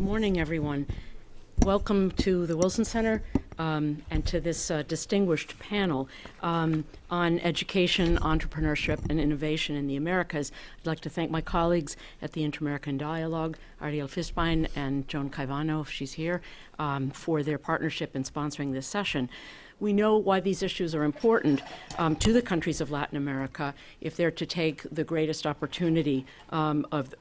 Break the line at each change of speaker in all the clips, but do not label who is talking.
Good morning, everyone. Welcome to the Wilson Center and to this distinguished panel on education, entrepreneurship, and innovation in the Americas. I'd like to thank my colleagues at the Inter-American Dialogue, Ariel Fisbein and Joan Caivano, if she's here, for their partnership in sponsoring this session. We know why these issues are important to the countries of Latin America if they're to take the greatest opportunity of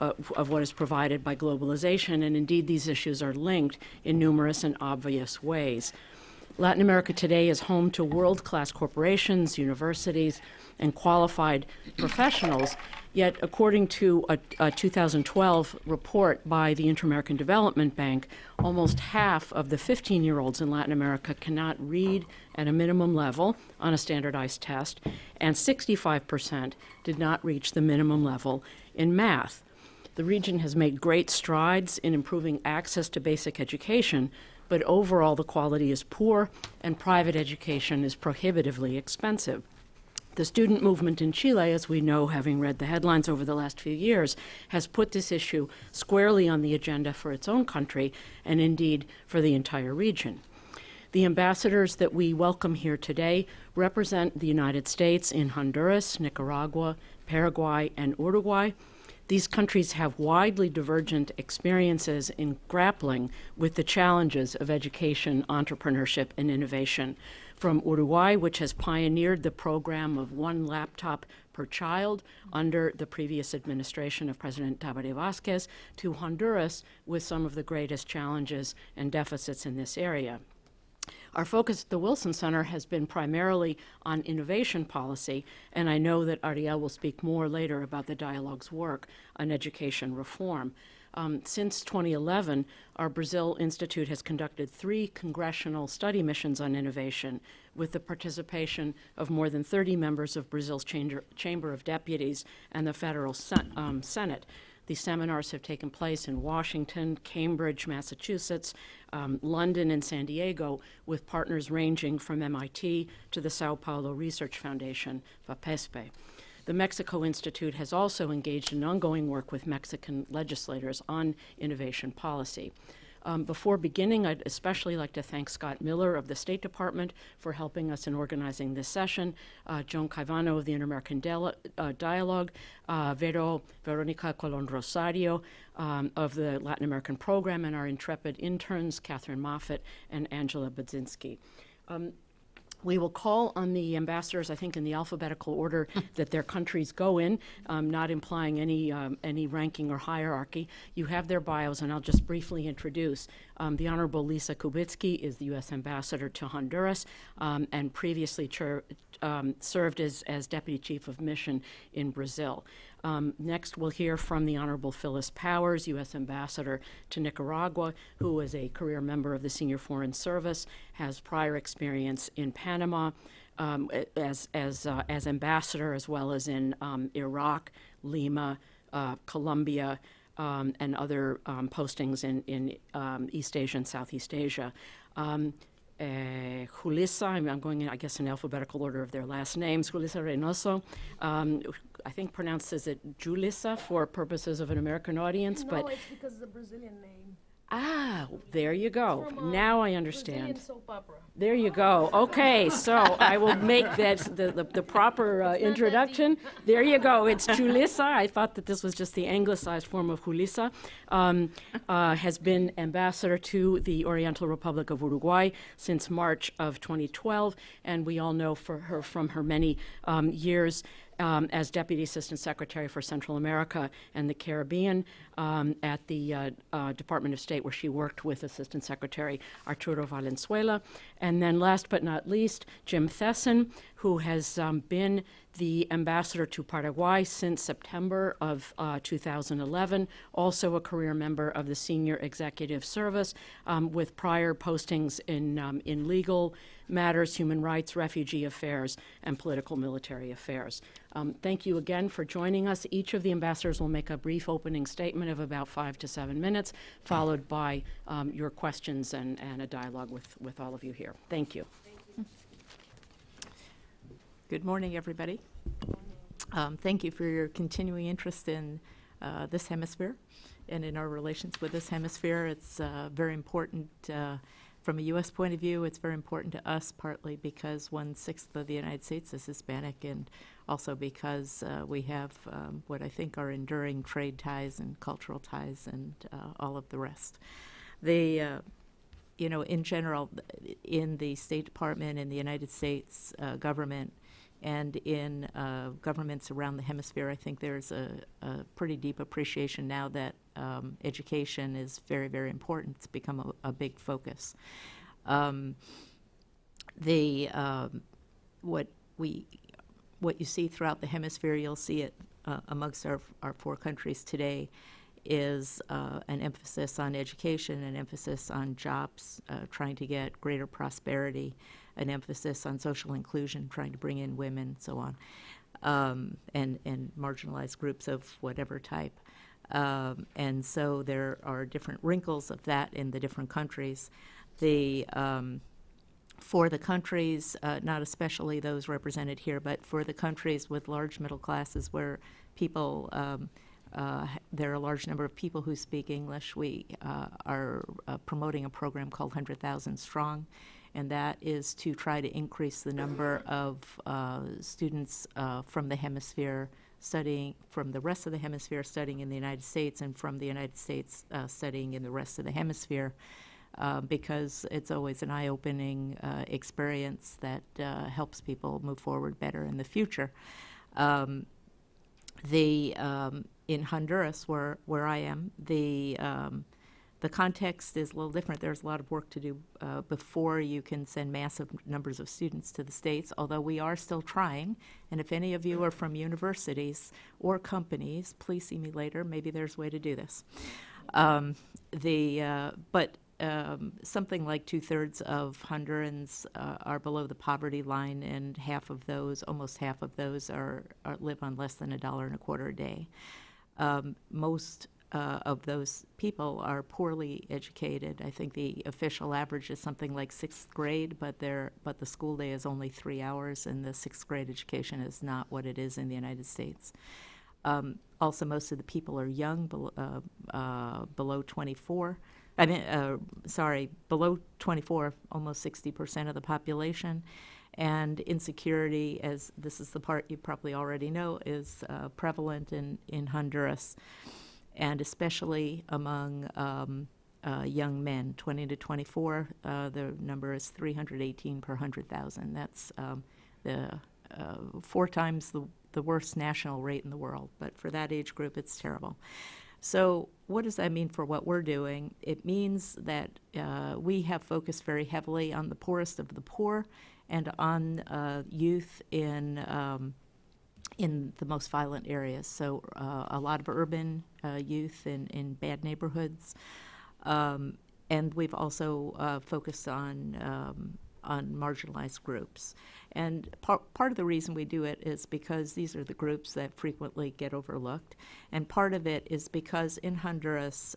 what is provided by globalization, and indeed these issues are linked in numerous and obvious ways. Latin America today is home to world-class corporations, universities, and qualified professionals, yet according to a 2012 report by the Inter-American Development Bank, almost half of the 15-year-olds in Latin America cannot read at a minimum level on a standardized test, and 65% did not reach the minimum level in math. The region has made great strides in improving access to basic education, but overall the quality is poor and private education is prohibitively expensive. The student movement in Chile, as we know, having read the headlines over the last few years, has put this issue squarely on the agenda for its own country and indeed for the entire region. The ambassadors that we welcome here today represent the United States in Honduras, Nicaragua, Paraguay, and Uruguay. These countries have widely divergent experiences in grappling with the challenges of education, entrepreneurship, and innovation. From Uruguay, which has pioneered the program of one laptop per child under the previous administration of President Tabaré Vázquez, to Honduras with some of the greatest challenges and deficits in this area. Our focus at the Wilson Center has been primarily on innovation policy, and I know that Ariel will speak more later about the dialogue's work on education reform. Since 2011, our Brazil Institute has conducted 3 congressional study missions on innovation with the participation of more than 30 members of Brazil's Chamber of Deputies and the Federal Senate. These seminars have taken place in Washington, Cambridge, Massachusetts, London, and San Diego, with partners ranging from MIT to the Sao Paulo Research Foundation, FAPESP. The Mexico Institute has also engaged in ongoing work with Mexican legislators on innovation policy. Before beginning, I'd especially like to thank Scott Miller of the State Department for helping us in organizing this session, Joan Caivano of the Inter-American Dialogue, Veronica Colon Rosario of the Latin American Program, and our intrepid interns, Catherine Moffett and Angela Budzinski. We will call on the ambassadors, I think, in the alphabetical order that their countries go in, not implying any ranking or hierarchy. You have their bios, and I'll just briefly introduce. The Honorable Lisa Kubitsky is the U.S. Ambassador to Honduras and previously served as Deputy Chief of Mission in Brazil. Next, we'll hear from the Honorable Phyllis Powers, U.S. Ambassador to Nicaragua, who is a career member of the Senior Foreign Service, has prior experience in Panama as ambassador, as well as in Iraq, Lima, Colombia, and other postings in East Asia and Southeast Asia. Julissa, I'm going in, I guess, in alphabetical order of their last names. Julissa Reynoso, I think pronounced as it Julissa for purposes of an American audience,
No,
but
it's because of the Brazilian name.
there you go.
From,
Now I understand.
Brazilian soap opera.
There you go. Okay, so I will make that the proper introduction. There you go. It's Julissa. I thought that this was just the anglicized form of Julissa. Has been ambassador to the Oriental Republic of Uruguay since March of 2012, and we all know from her many years as Deputy Assistant Secretary for Central America and the Caribbean at the Department of State, where she worked with Assistant Secretary Arturo Valenzuela. And then last but not least, Jim Thesson, who has been the ambassador to Paraguay since September of 2011, also a career member of the Senior Executive Service with prior postings in legal matters, human rights, refugee affairs, and political military affairs. Thank you again for joining us. Each of the ambassadors will make a brief opening statement of about 5 to 7 minutes, followed by your questions and a dialogue with all of you here. Thank you.
Good morning, everybody. Thank you for your continuing interest in this hemisphere and in our relations with this hemisphere. It's very important from a U.S. point of view. It's very important to us, partly because 1/6 of the United States is Hispanic, and also because we have what I think are enduring trade ties and cultural ties and all of the rest. In general, in the State Department, in the United States government, and in governments around the hemisphere, I think there's a pretty deep appreciation now that education is very, very important. It's become a big focus. What you see throughout the hemisphere, you'll see it amongst our 4 countries today, is an emphasis on education, an emphasis on jobs, trying to get greater prosperity, an emphasis on social inclusion, trying to bring in women, so on, and marginalized groups of whatever type. And so there are different wrinkles of that in the different countries. For the countries, not especially those represented here, but for the countries with large middle classes where people there are a large number of people who speak English. We are promoting a program called 100,000 Strong, and that is to try to increase the number of students from the hemisphere studying, from the rest of the hemisphere studying in the United States, and from the United States studying in the rest of the hemisphere, because it's always an eye-opening experience that helps people move forward better in the future. In Honduras, where I am, the context is a little different. There's a lot of work to do before you can send massive numbers of students to the States, although we are still trying. And if any of you are from universities or companies, please see me later. Maybe there's a way to do this. Something like 2/3 of Hondurans are below the poverty line, and almost half of those live on less than $1.25 a day. Most of those people are poorly educated. I think the official average is something like 6th grade, but the school day is only 3 hours, and the 6th grade education is not what it is in the United States. Also, most of the people are young, below 24. Below 24, almost 60% of the population. And insecurity, as this is the part you probably already know, is prevalent in Honduras, and especially among young men, 20 to 24. The number is 318 per 100,000. That's 4 times the worst national rate in the world. But for that age group, it's terrible. So what does that mean for what we're doing? It means that we have focused very heavily on the poorest of the poor and on youth in the most violent areas. So a lot of urban youth in bad neighborhoods. And we've also focused on marginalized groups. And part of the reason we do it is because these are the groups that frequently get overlooked. And part of it is because in Honduras,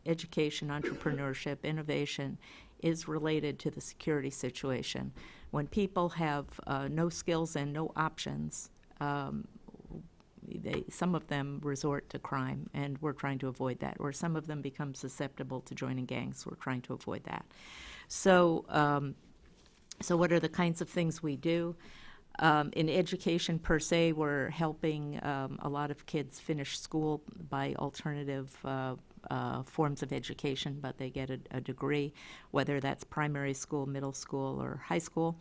education, entrepreneurship, innovation is related to the security situation. When people have no skills and no options, some of them resort to crime, and we're trying to avoid that. Or some of them become susceptible to joining gangs. We're trying to avoid that. So what are the kinds of things we do? In education per se, we're helping a lot of kids finish school by alternative forms of education, but they get a degree, whether that's primary school, middle school, or high school.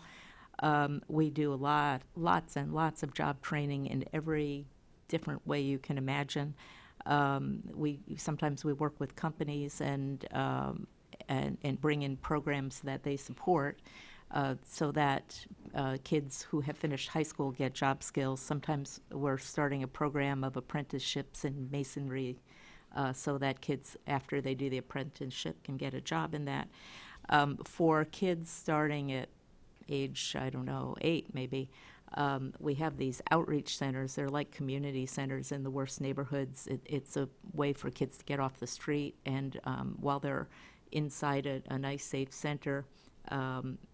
We do lots and lots of job training in every different way you can imagine. Sometimes we work with companies and bring in programs that they support. So that kids who have finished high school get job skills. Sometimes we're starting a program of apprenticeships in masonry so that kids, after they do the apprenticeship, can get a job in that. For kids starting at age, 8 maybe, we have these outreach centers. They're like community centers in the worst neighborhoods. It's a way for kids to get off the street, and while they're inside a nice, safe center,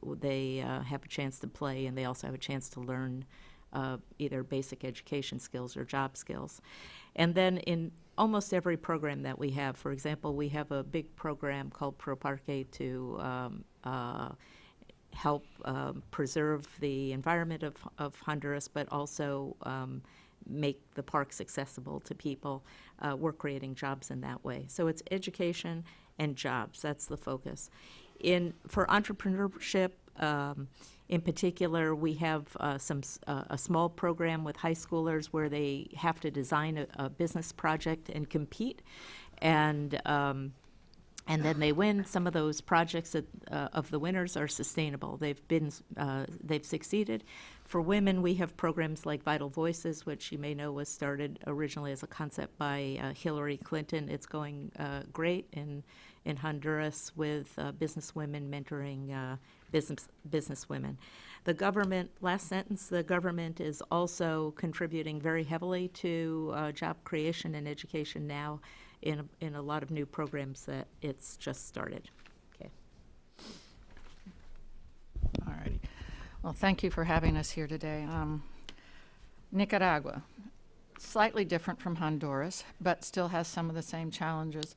they have a chance to play, and they also have a chance to learn either basic education skills or job skills. And then in almost every program that we have, for example, we have a big program called Pro Parque to help preserve the environment of Honduras, but also make the parks accessible to people. We're creating jobs in that way. So it's education and jobs. That's the focus. For entrepreneurship, in particular, we have a small program with high schoolers where they have to design a business project and compete, and then they win. Some of those projects of the winners are sustainable. They've succeeded. For women, we have programs like Vital Voices, which you may know was started originally as a concept by Hillary Clinton. It's going great in Honduras with business women mentoring business women. The government, last sentence, the government is also contributing very heavily to job creation and education now in a lot of new programs that it's just started. Okay.
All righty. Well, thank you for having us here today. Nicaragua, slightly different from Honduras, but still has some of the same challenges.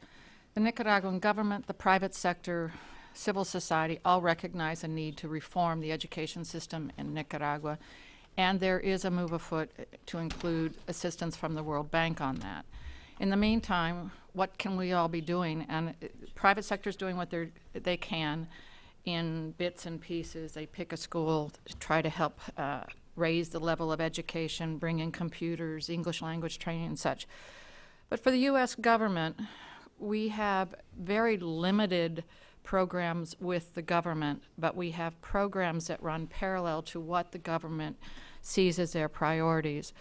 The Nicaraguan government, the private sector, civil society all recognize a need to reform the education system in Nicaragua, and there is a move afoot to include assistance from the World Bank on that. In the meantime, what can we all be doing? And private sector is doing what they can in bits and pieces. They pick a school to try to help raise the level of education, bring in computers, English language training and such. But for the U.S. government, we have very limited programs with the government, but we have programs that run parallel to what the government sees as their priorities.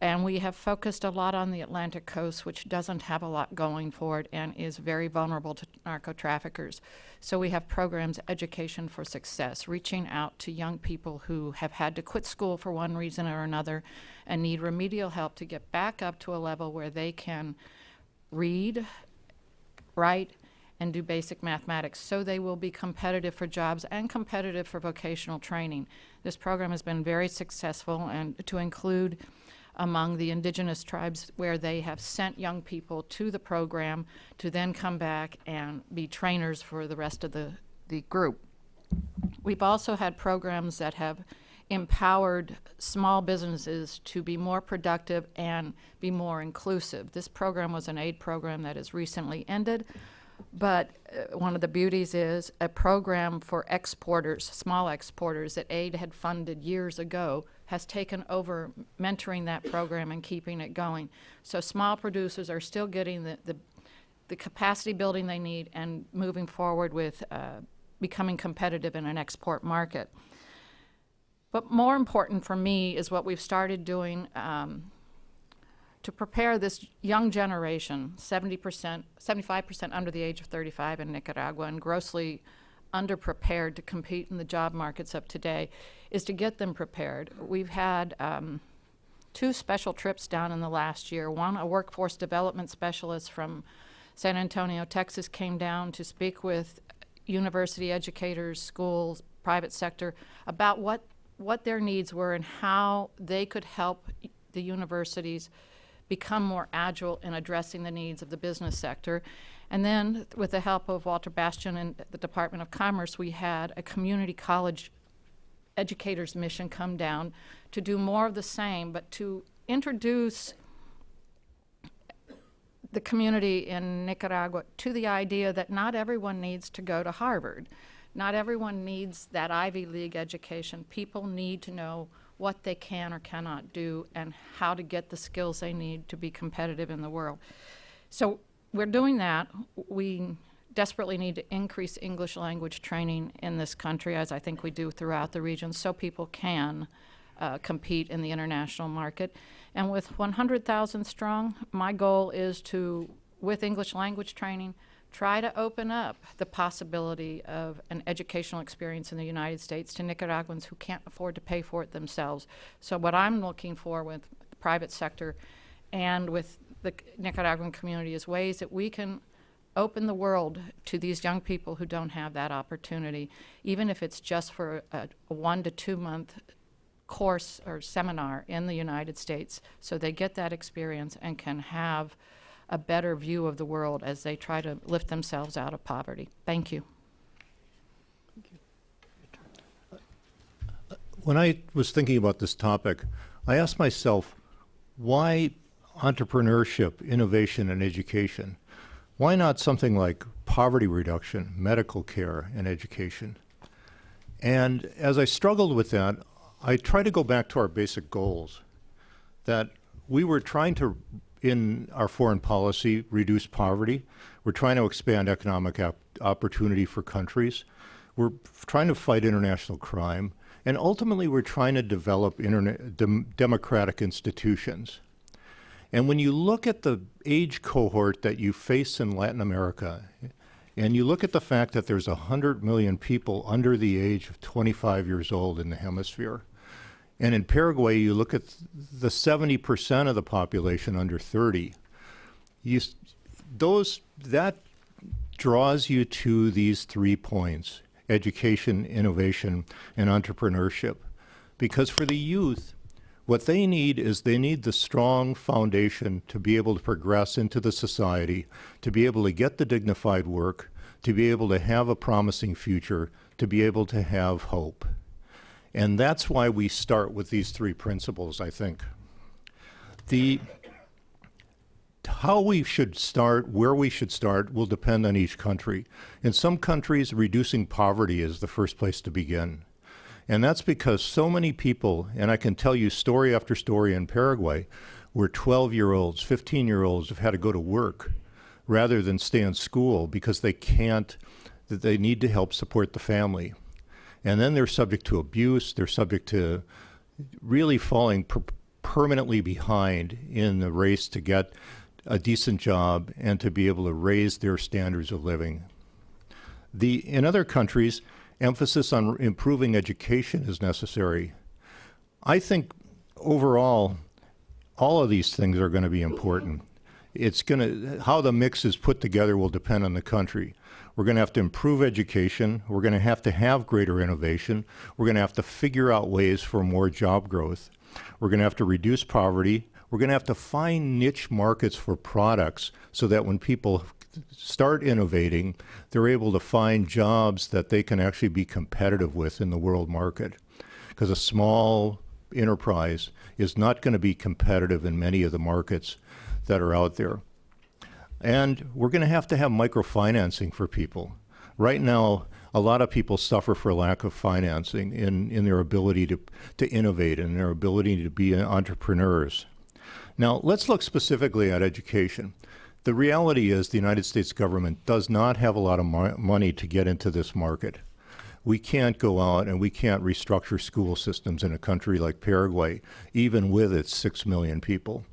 And we have focused a lot on the Atlantic coast, which doesn't have a lot going for it and is very vulnerable to narco-traffickers. So we have programs, Education for Success, reaching out to young people who have had to quit school for one reason or another and need remedial help to get back up to a level where they can read, write, and do basic mathematics, so they will be competitive for jobs and competitive for vocational training. This program has been very successful, and to include among the indigenous tribes where they have sent young people to the program to then come back and be trainers for the rest of the group. We've also had programs that have empowered small businesses to be more productive and be more inclusive. This program was an aid program that has recently ended, but one of the beauties is a program for exporters, small exporters that aid had funded years ago has taken over mentoring that program and keeping it going. So small producers are still getting the capacity building they need and moving forward with becoming competitive in an export market. But more important for me is what we've started doing to prepare this young generation, 75% under the age of 35 in Nicaragua and grossly underprepared to compete in the job markets of today, is to get them prepared. We've had 2 special trips down in the last year. One, a workforce development specialist from San Antonio, Texas, came down to speak with university educators, schools, private sector, about what their needs were and how they could help the universities become more agile in addressing the needs of the business sector. And then, with the help of Walter Bastian and the Department of Commerce, we had a community college educators mission come down to do more of the same, but to introduce the community in Nicaragua to the idea that not everyone needs to go to Harvard. Not everyone needs that Ivy League education. People need to know what they can or cannot do and how to get the skills they need to be competitive in the world. So we're doing that. We desperately need to increase English language training in this country, as I think we do throughout the region, so people can compete in the international market. And with 100,000 strong, my goal is to, with English language training, try to open up the possibility of an educational experience in the United States to Nicaraguans who can't afford to pay for it themselves. So what I'm looking for with the private sector and with the Nicaraguan community is ways that we can open the world to these young people who don't have that opportunity, even if it's just for a 1 to 2 month course or seminar in the United States so they get that experience and can have a better view of the world as they try to lift themselves out of poverty. Thank you.
When I was thinking about this topic, I asked myself, why entrepreneurship, innovation, and education? Why not something like poverty reduction, medical care, and education? And as I struggled with that, I tried to go back to our basic goals, that we were trying to, in our foreign policy, reduce poverty. We're trying to expand economic opportunity for countries. We're trying to fight international crime. And ultimately, we're trying to develop democratic institutions. And when you look at the age cohort that you face in Latin America, and you look at the fact that there's 100 million people under the age of 25 years old in the Hemisphere, and in Paraguay, you look at the 70% of the population under 30, that draws you to these 3 points: education, innovation, and entrepreneurship. Because for the youth, what they need is they need the strong foundation to be able to progress into the society, to be able to get the dignified work, to be able to have a promising future, to be able to have hope. And that's why we start with these 3 principles, I think. How we should start, where we should start, will depend on each country. In some countries, reducing poverty is the first place to begin. And that's because so many people, and I can tell you story after story in Paraguay, where 12-year-olds, 15-year-olds have had to go to work rather than stay in school because they can't, that they need to help support the family. And then they're subject to abuse, they're subject to really falling permanently behind in the race to get a decent job and to be able to raise their standards of living. In other countries, emphasis on improving education is necessary. I think overall, all of these things are going to be important. How the mix is put together will depend on the country. We're going to have to improve education. We're going to have greater innovation. We're going to have to figure out ways for more job growth. We're going to have to reduce poverty. We're going to have to find niche markets for products so that when people start innovating, they're able to find jobs that they can actually be competitive with in the world market. Because a small enterprise is not going to be competitive in many of the markets that are out there. And we're going to have microfinancing for people. Right now, a lot of people suffer for lack of financing in their ability to innovate and their ability to be entrepreneurs. Now, let's look specifically at education. The reality is the United States government does not have a lot of money to get into this market. We can't go out and we can't restructure school systems in a country like Paraguay, even with its 6 million people.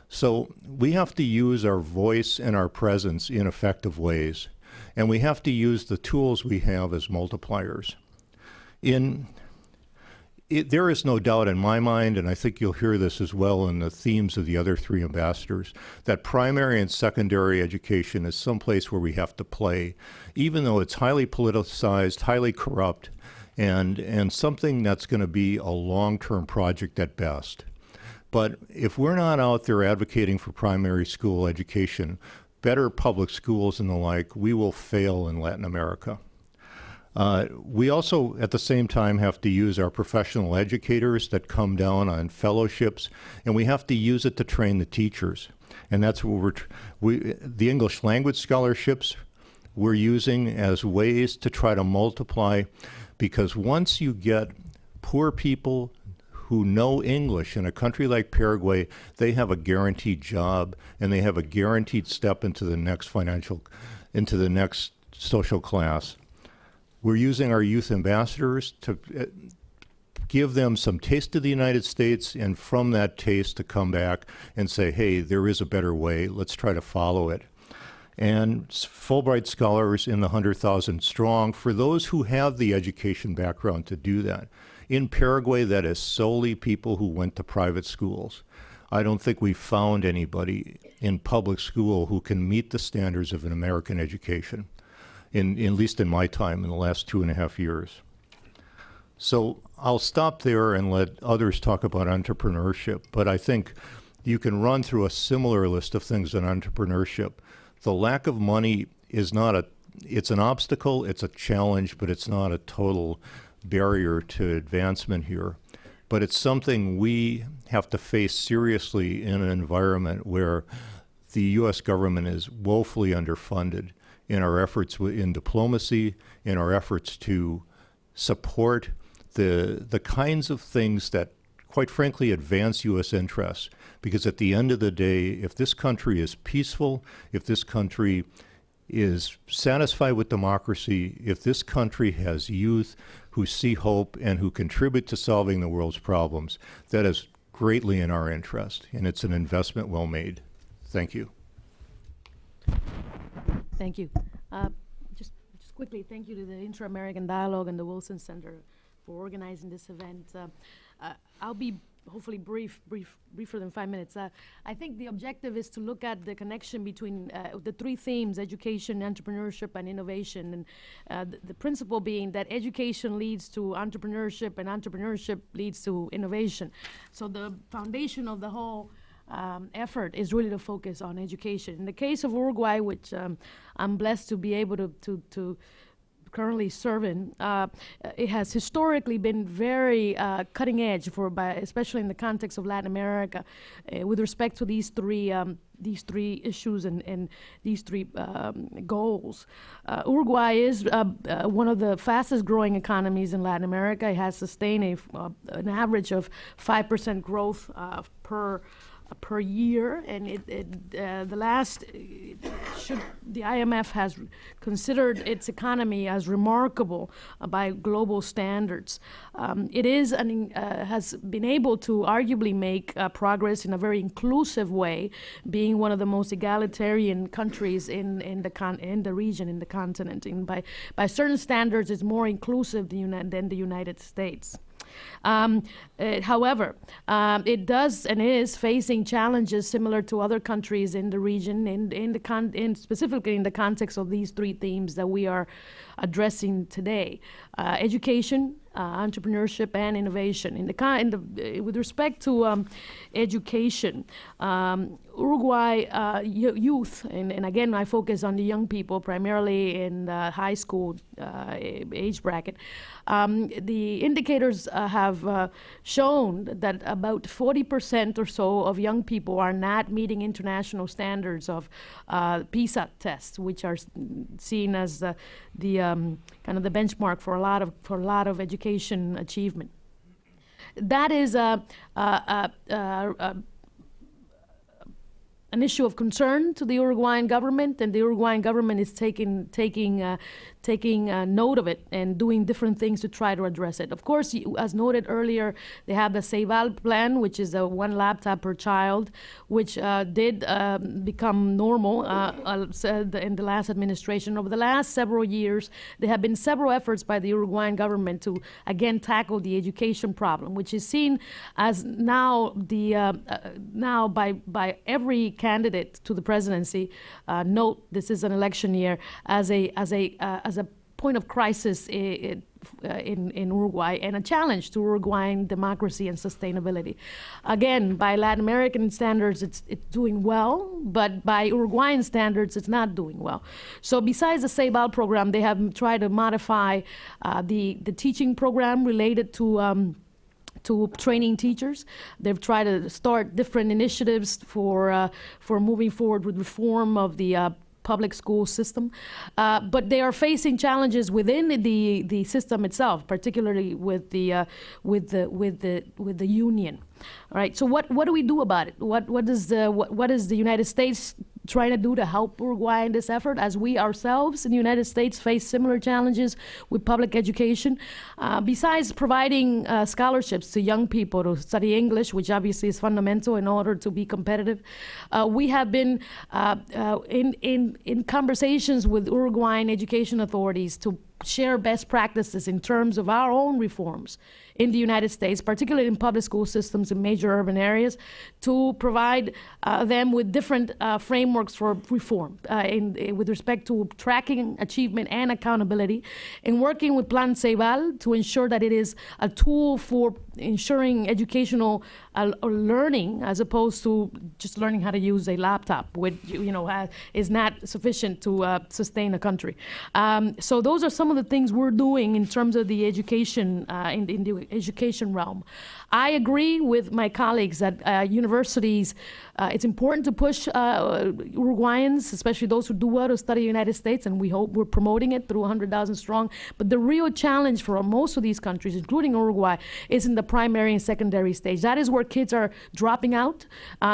So we have to use our voice and our presence in effective ways, and we have to use the tools we have as multipliers. There is no doubt in my mind, and I think you'll hear this as well in the themes of the other 3 ambassadors, that primary and secondary education is someplace where we have to play, even though it's highly politicized, highly corrupt, and something that's going to be a long-term project at best. But if we're not out there advocating for primary school education, better public schools and the like, we will fail in Latin America. We also, at the same time, have to use our professional educators that come down on fellowships, and we have to use it to train the teachers. And that's what the English language scholarships we're using as ways to try to multiply, because once you get poor people who know English in a country like Paraguay, they have a guaranteed job and they have a guaranteed step into the next social class. We're using our youth ambassadors to give them some taste of the United States, and from that taste to come back and say, hey, there is a better way, let's try to follow it. And Fulbright scholars in the 100,000 strong for those who have the education background to do that. In Paraguay, that is solely people who went to private schools. I don't think we've found anybody in public school who can meet the standards of an American education, at least in my time, in the last 2.5 years. So I'll stop there and let others talk about entrepreneurship, but I think you can run through a similar list of things in entrepreneurship. The lack of money is it's an obstacle, it's a challenge, but it's not a total barrier to advancement here. But it's something we have to face seriously in an environment where the U.S. government is woefully underfunded in our efforts in diplomacy, in our efforts to support the kinds of things that, quite frankly, advance U.S. interests. Because at the end of the day, if this country is peaceful, if this country is satisfied with democracy, if this country has youth who see hope and who contribute to solving the world's problems, that is greatly in our interest, and it's an investment well made. Thank you.
Thank you. Just quickly, thank you to the Inter-American Dialogue and the Wilson Center for organizing this event. I'll be hopefully briefer than 5 minutes. I think the objective is to look at the connection between the three themes: education, entrepreneurship, and innovation. And the principle being that education leads to entrepreneurship, and entrepreneurship leads to innovation. So the foundation of the whole effort is really to focus on education. In the case of Uruguay, which I'm blessed to be able to currently serve in, it has historically been very cutting edge especially in the context of Latin America, with respect to these three issues and these three goals. Uruguay is one of the fastest growing economies in Latin America. It has sustained an average of 5% growth per year, and the IMF has considered its economy as remarkable by global standards. It has been able to arguably make progress in a very inclusive way, being one of the most egalitarian countries in the region, in the continent. And by certain standards, it's more inclusive than the United States. However, it does and is facing challenges similar to other countries in the region, specifically in the context of these three themes that we are addressing today: education, entrepreneurship, and innovation. With respect to education, Uruguay youth, and again I focus on the young people primarily in the high school age bracket. The indicators have shown that about 40% or so of young people are not meeting international standards of PISA tests, which are seen as the kind of the benchmark for a lot of education achievement. That is an issue of concern to the Uruguayan government, and the Uruguayan government is taking note of it and doing different things to try to address it. Of course, as noted earlier, they have the CEIVAL plan, which is a 1 laptop per child, which did become normal in the last administration. Over the last several years, there have been several efforts by the Uruguayan government to again tackle the education problem, which is seen as now by every candidate to the presidency. Note this is an election year, as a point of crisis in Uruguay, and a challenge to Uruguayan democracy and sustainability. Again, by Latin American standards, it's doing well, but by Uruguayan standards, it's not doing well. So besides the CEIVAL program, they have tried to modify the teaching program related to training teachers. They've tried to start different initiatives for moving forward with reform of the public school system, but they are facing challenges within the system itself, particularly with the union. All right. So what do we do about it? What is the United States trying to do to help Uruguay in this effort, as we ourselves in the United States face similar challenges with public education? Besides providing scholarships to young people to study English, which obviously is fundamental in order to be competitive, we have been in conversations with Uruguayan education authorities to share best practices in terms of our own reforms in the United States, particularly in public school systems in major urban areas, to provide them with different frameworks for reform with respect to tracking achievement and accountability, and working with Plan Ceibal to ensure that it is a tool for ensuring educational learning as opposed to just learning how to use a laptop, which is not sufficient to sustain a country. So those are some of the things we're doing in terms of the education in the education realm. I agree with my colleagues that universities, it's important to push Uruguayans, especially those who do well to study in the United States, and we hope we're promoting it through 100,000 Strong. But the real challenge for most of these countries, including Uruguay, is in the primary and secondary stage. That is where kids are dropping out.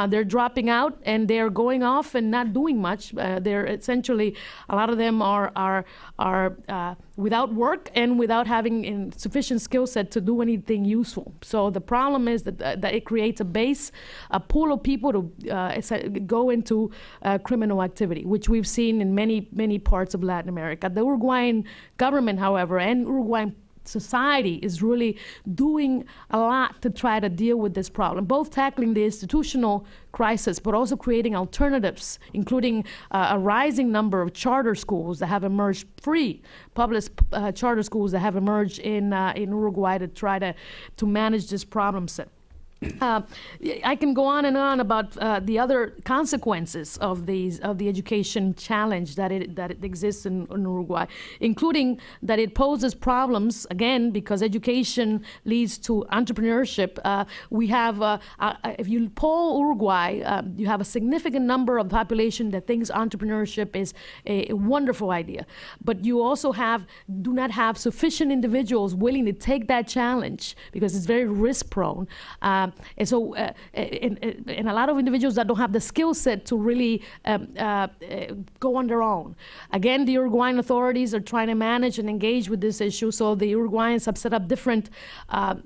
They're dropping out and they're going off and not doing much. They're essentially, a lot of them are without work and without having sufficient skill set to do anything useful. So the problem is that it creates a pool of people to go into criminal activity, which we've seen in many parts of Latin America. The Uruguayan government, however, and Uruguayan society is really doing a lot to try to deal with this problem, both tackling the institutional crisis, but also creating alternatives, including a rising number of charter schools that have emerged, free public charter schools that have emerged in Uruguay to try to manage this problem set. I can go on and on about the other consequences of the education challenge that it exists in Uruguay, including that it poses problems, again, because education leads to entrepreneurship. We have, if you poll Uruguay, you have a significant number of the population that thinks entrepreneurship is a wonderful idea. But you also do not have sufficient individuals willing to take that challenge because it's very risk prone. And so, and a lot of individuals that don't have the skill set to really go on their own. Again, the Uruguayan authorities are trying to manage and engage with this issue. So the Uruguayans have set up different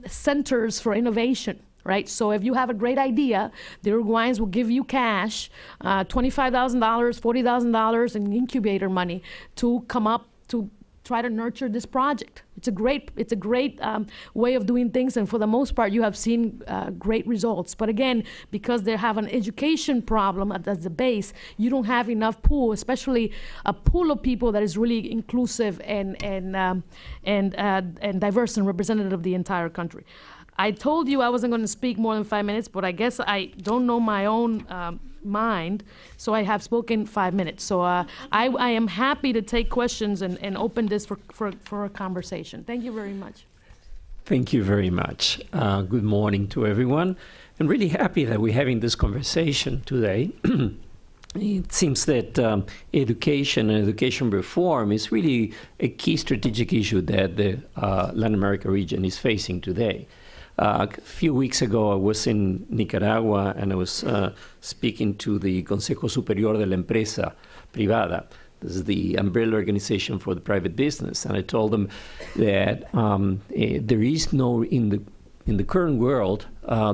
centers for innovation. Right, so if you have a great idea, the Uruguayans will give you cash, $25,000, $40,000 in incubator money to come up to try to nurture this project. It's a great way of doing things, and for the most part, you have seen great results. But again, because they have an education problem as the base, you don't have enough pool, especially a pool of people that is really inclusive and diverse and representative of the entire country. I told you I wasn't going to speak more than 5 minutes, but I guess I don't know my own mind, so I have spoken 5 minutes. So I am happy to take questions and open this for a conversation. Thank you very much.
Thank you very much. Good morning to everyone. I'm really happy that we're having this conversation today. It seems that education and education reform is really a key strategic issue that the Latin America region is facing today. A few weeks ago, I was in Nicaragua and I was speaking to the Consejo Superior de la Empresa Privada. This is the umbrella organization for the private business. And I told them that there is no, in the current world,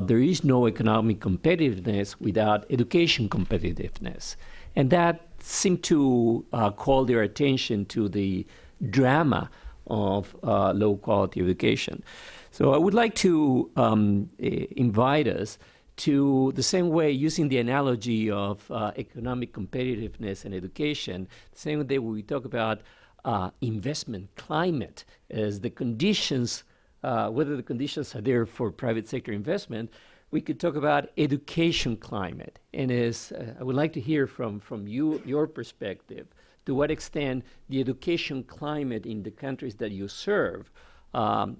there is no economic competitiveness without education competitiveness. And that seemed to call their attention to the drama of low quality education. So I would like to invite us to the same way, using the analogy of economic competitiveness and education, the same way we talk about investment climate as the conditions, whether the conditions are there for private sector investment, we could talk about education climate. And as I would like to hear from you, your perspective, to what extent the education climate in the countries that you serve,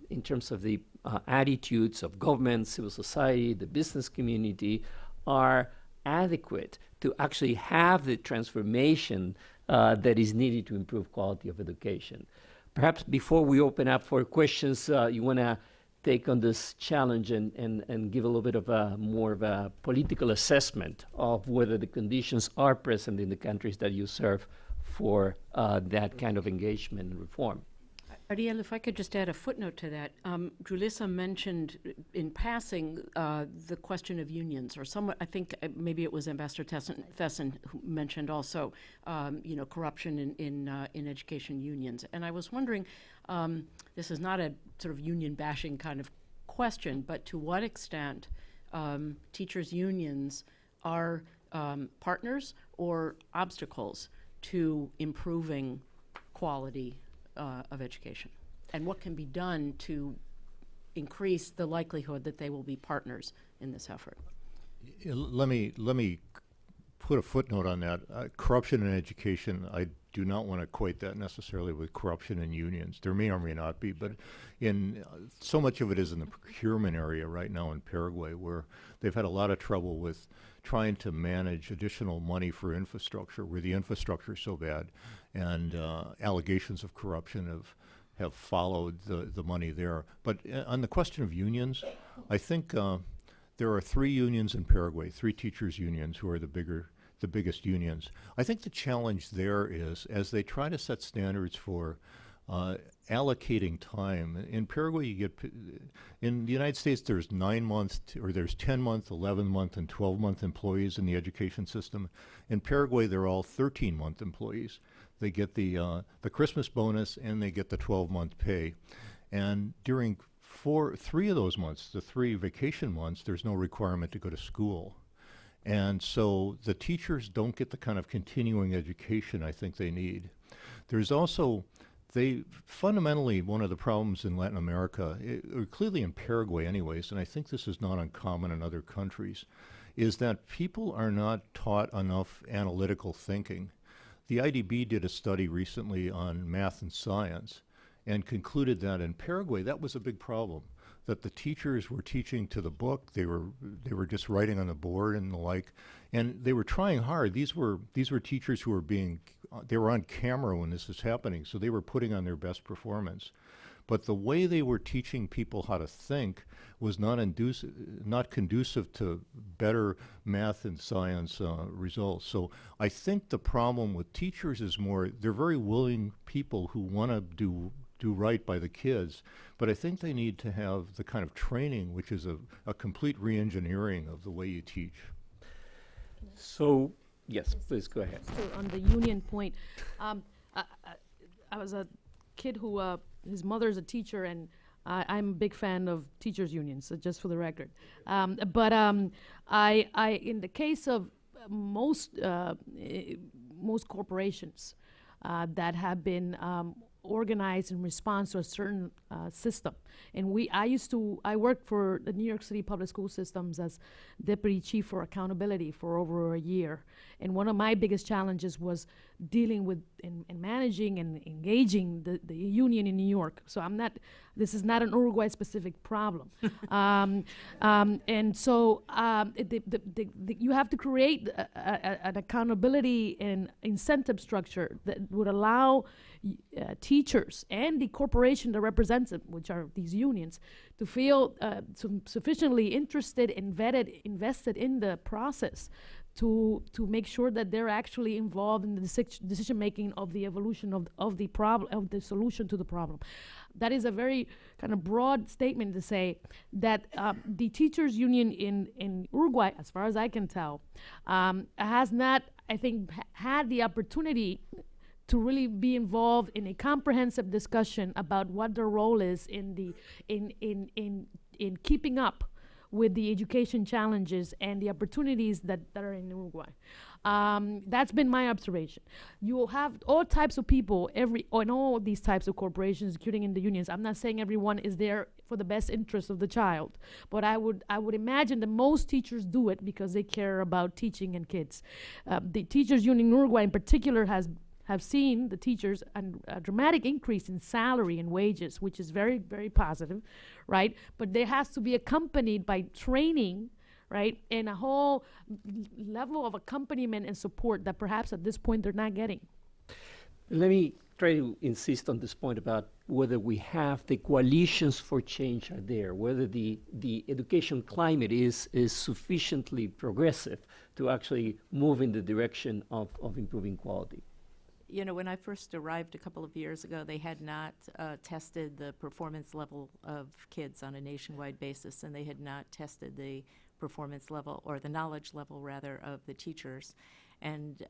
in terms of the attitudes of government, civil society, the business community, are adequate to actually have the transformation that is needed to improve quality of education. Perhaps before we open up for questions, you want to take on this challenge and give a little bit of more of a political assessment of whether the conditions are present in the countries that you serve for that kind of engagement and reform.
Ariel, if I could just add a footnote to that. Julissa mentioned in passing the question of unions, or someone, I think maybe it was Ambassador Thesson who mentioned also, corruption in education unions. And I was wondering, this is not a sort of union bashing kind of question, but to what extent teachers' unions are partners or obstacles to improving quality of education, and what can be done to increase the likelihood that they will be partners in this effort.
Let me put a footnote on that. Corruption in education, I do not want to equate that necessarily with corruption in unions. There may or may not be, but in so much of it is in the procurement area right now in Paraguay, where they've had a lot of trouble with trying to manage additional money for infrastructure, where the infrastructure is so bad, and allegations of corruption have followed the money there. But on the question of unions, I think there are 3 unions in Paraguay, 3 teachers' unions who are the biggest unions. I think the challenge there is, as they try to set standards for allocating time. In Paraguay, in the United States, there's 9 month, or there's 10-month, 11-month, and 12-month employees in the education system. In Paraguay, they're all 13-month employees. They get the Christmas bonus and they get the 12-month pay. And during 3 of those months, the 3 vacation months, there's no requirement to go to school. And so the teachers don't get the kind of continuing education I think they need. There's also, fundamentally, one of the problems in Latin America, or clearly in Paraguay anyways, and I think this is not uncommon in other countries, is that people are not taught enough analytical thinking. The IDB did a study recently on math and science and concluded that in Paraguay that was a big problem, that the teachers were teaching to the book, they were just writing on the board and the like, and they were trying hard. These were teachers who were they were on camera when this was happening, so they were putting on their best performance. But the way they were teaching people how to think was not conducive to better math and science results. So I think the problem with teachers is more, they're very willing people who want to do right by the kids, but I think they need to have the kind of training which is a complete re-engineering of the way you teach.
So, yes, please go ahead.
So on the union point, I was a kid who, his mother's a teacher, and I'm a big fan of teachers' unions, so just for the record. But I, in the case of most corporations that have been organized in response to a certain system. And I worked for the New York City Public School Systems as Deputy Chief for Accountability for over a year. And one of my biggest challenges was dealing with and managing and engaging the union in New York. So this is not an Uruguay-specific problem. And so you have to create an accountability and incentive structure that would allow teachers and the corporation that represents them, which are these unions, to feel sufficiently interested and invested in the process to make sure that they're actually involved in the decision making of the evolution of the problem, of the solution to the problem. That is a very kind of broad statement to say that the teachers union in Uruguay, as far as I can tell, has not, I think, had the opportunity to really be involved in a comprehensive discussion about what their role is in keeping up with the education challenges and the opportunities that are in Uruguay. That's been my observation. You will have all types of people in all these types of corporations, including in the unions. I'm not saying everyone is there for the best interest of the child, but I would imagine that most teachers do it because they care about teaching and kids. The teachers union in Uruguay in particular have seen the teachers a dramatic increase in salary and wages, which is very, very positive, right? But there has to be accompanied by training, right? And a whole level of accompaniment and support that perhaps at this point they're not getting.
Let me try to insist on this point about whether we have the coalitions for change are there, whether the education climate is sufficiently progressive to actually move in the direction of improving quality.
You know, when I first arrived a couple of years ago, they had not tested the performance level of kids on a nationwide basis, and they had not tested the performance level, or the knowledge level, rather, of the teachers. And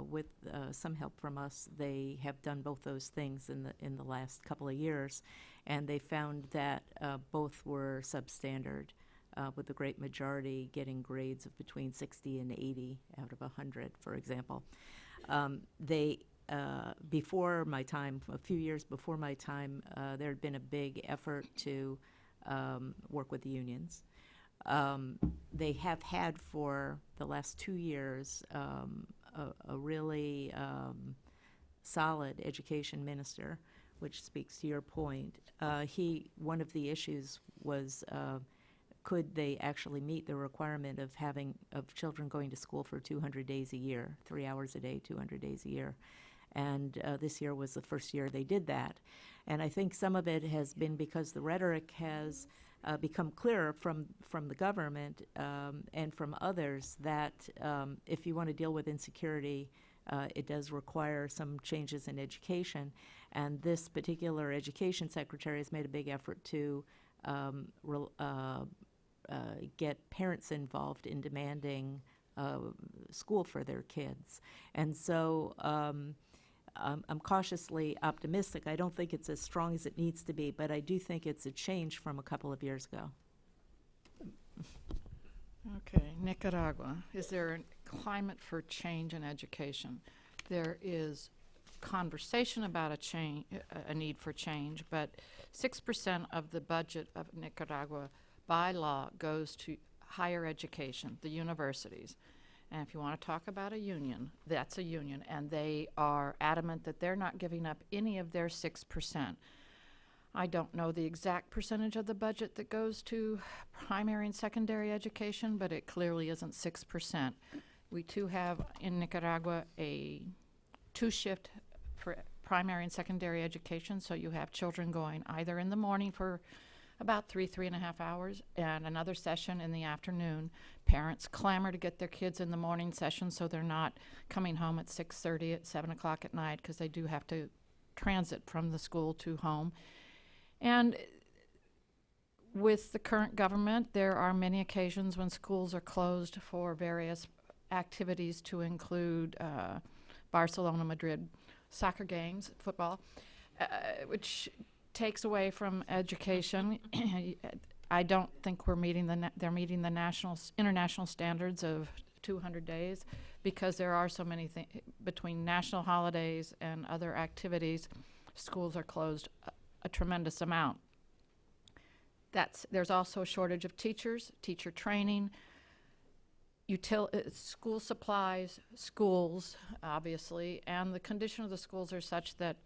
with some help from us, they have done both those things in the last couple of years, and they found that both were substandard, with the great majority getting grades of between 60 and 80 out of 100, for example. Before my time, a few years before my time, there had been a big effort to work with the unions. They have had for the last 2 years a really solid education minister, which speaks to your point. One of the issues was could they actually meet the requirement of children going to school for 200 days a year, 3 hours a day, 200 days a year. And this year was the first year they did that. And I think some of it has been because the rhetoric has become clearer from the government and from others that if you want to deal with insecurity, it does require some changes in education. And this particular education secretary has made a big effort to get parents involved in demanding school for their kids. And so I'm cautiously optimistic. I don't think it's as strong as it needs to be, but I do think it's a change from a couple of years ago.
Okay, Nicaragua. Is there a climate for change in education? There is conversation about a need for change, but 6% of the budget of Nicaragua by law goes to higher education, the universities. And if you want to talk about a union, that's a union, and they are adamant that they're not giving up any of their 6%. I don't know the exact percentage of the budget that goes to primary and secondary education, but it clearly isn't 6%. We too have in Nicaragua a 2-shift for primary and secondary education, so you have children going either in the morning for about 3.5 hours, and another session in the afternoon. Parents clamor to get their kids in the morning session so they're not coming home at 6:30 at 7 o'clock at night, because they do have to transit from the school to home. And with the current government, there are many occasions when schools are closed for various activities, to include Barcelona, Madrid soccer games, football, which takes away from education. I don't think they're meeting the international standards of 200 days, because there are so many things between national holidays and other activities. Schools are closed a tremendous amount. There's also a shortage of teachers, teacher training, school supplies, schools, obviously, and the condition of the schools are such that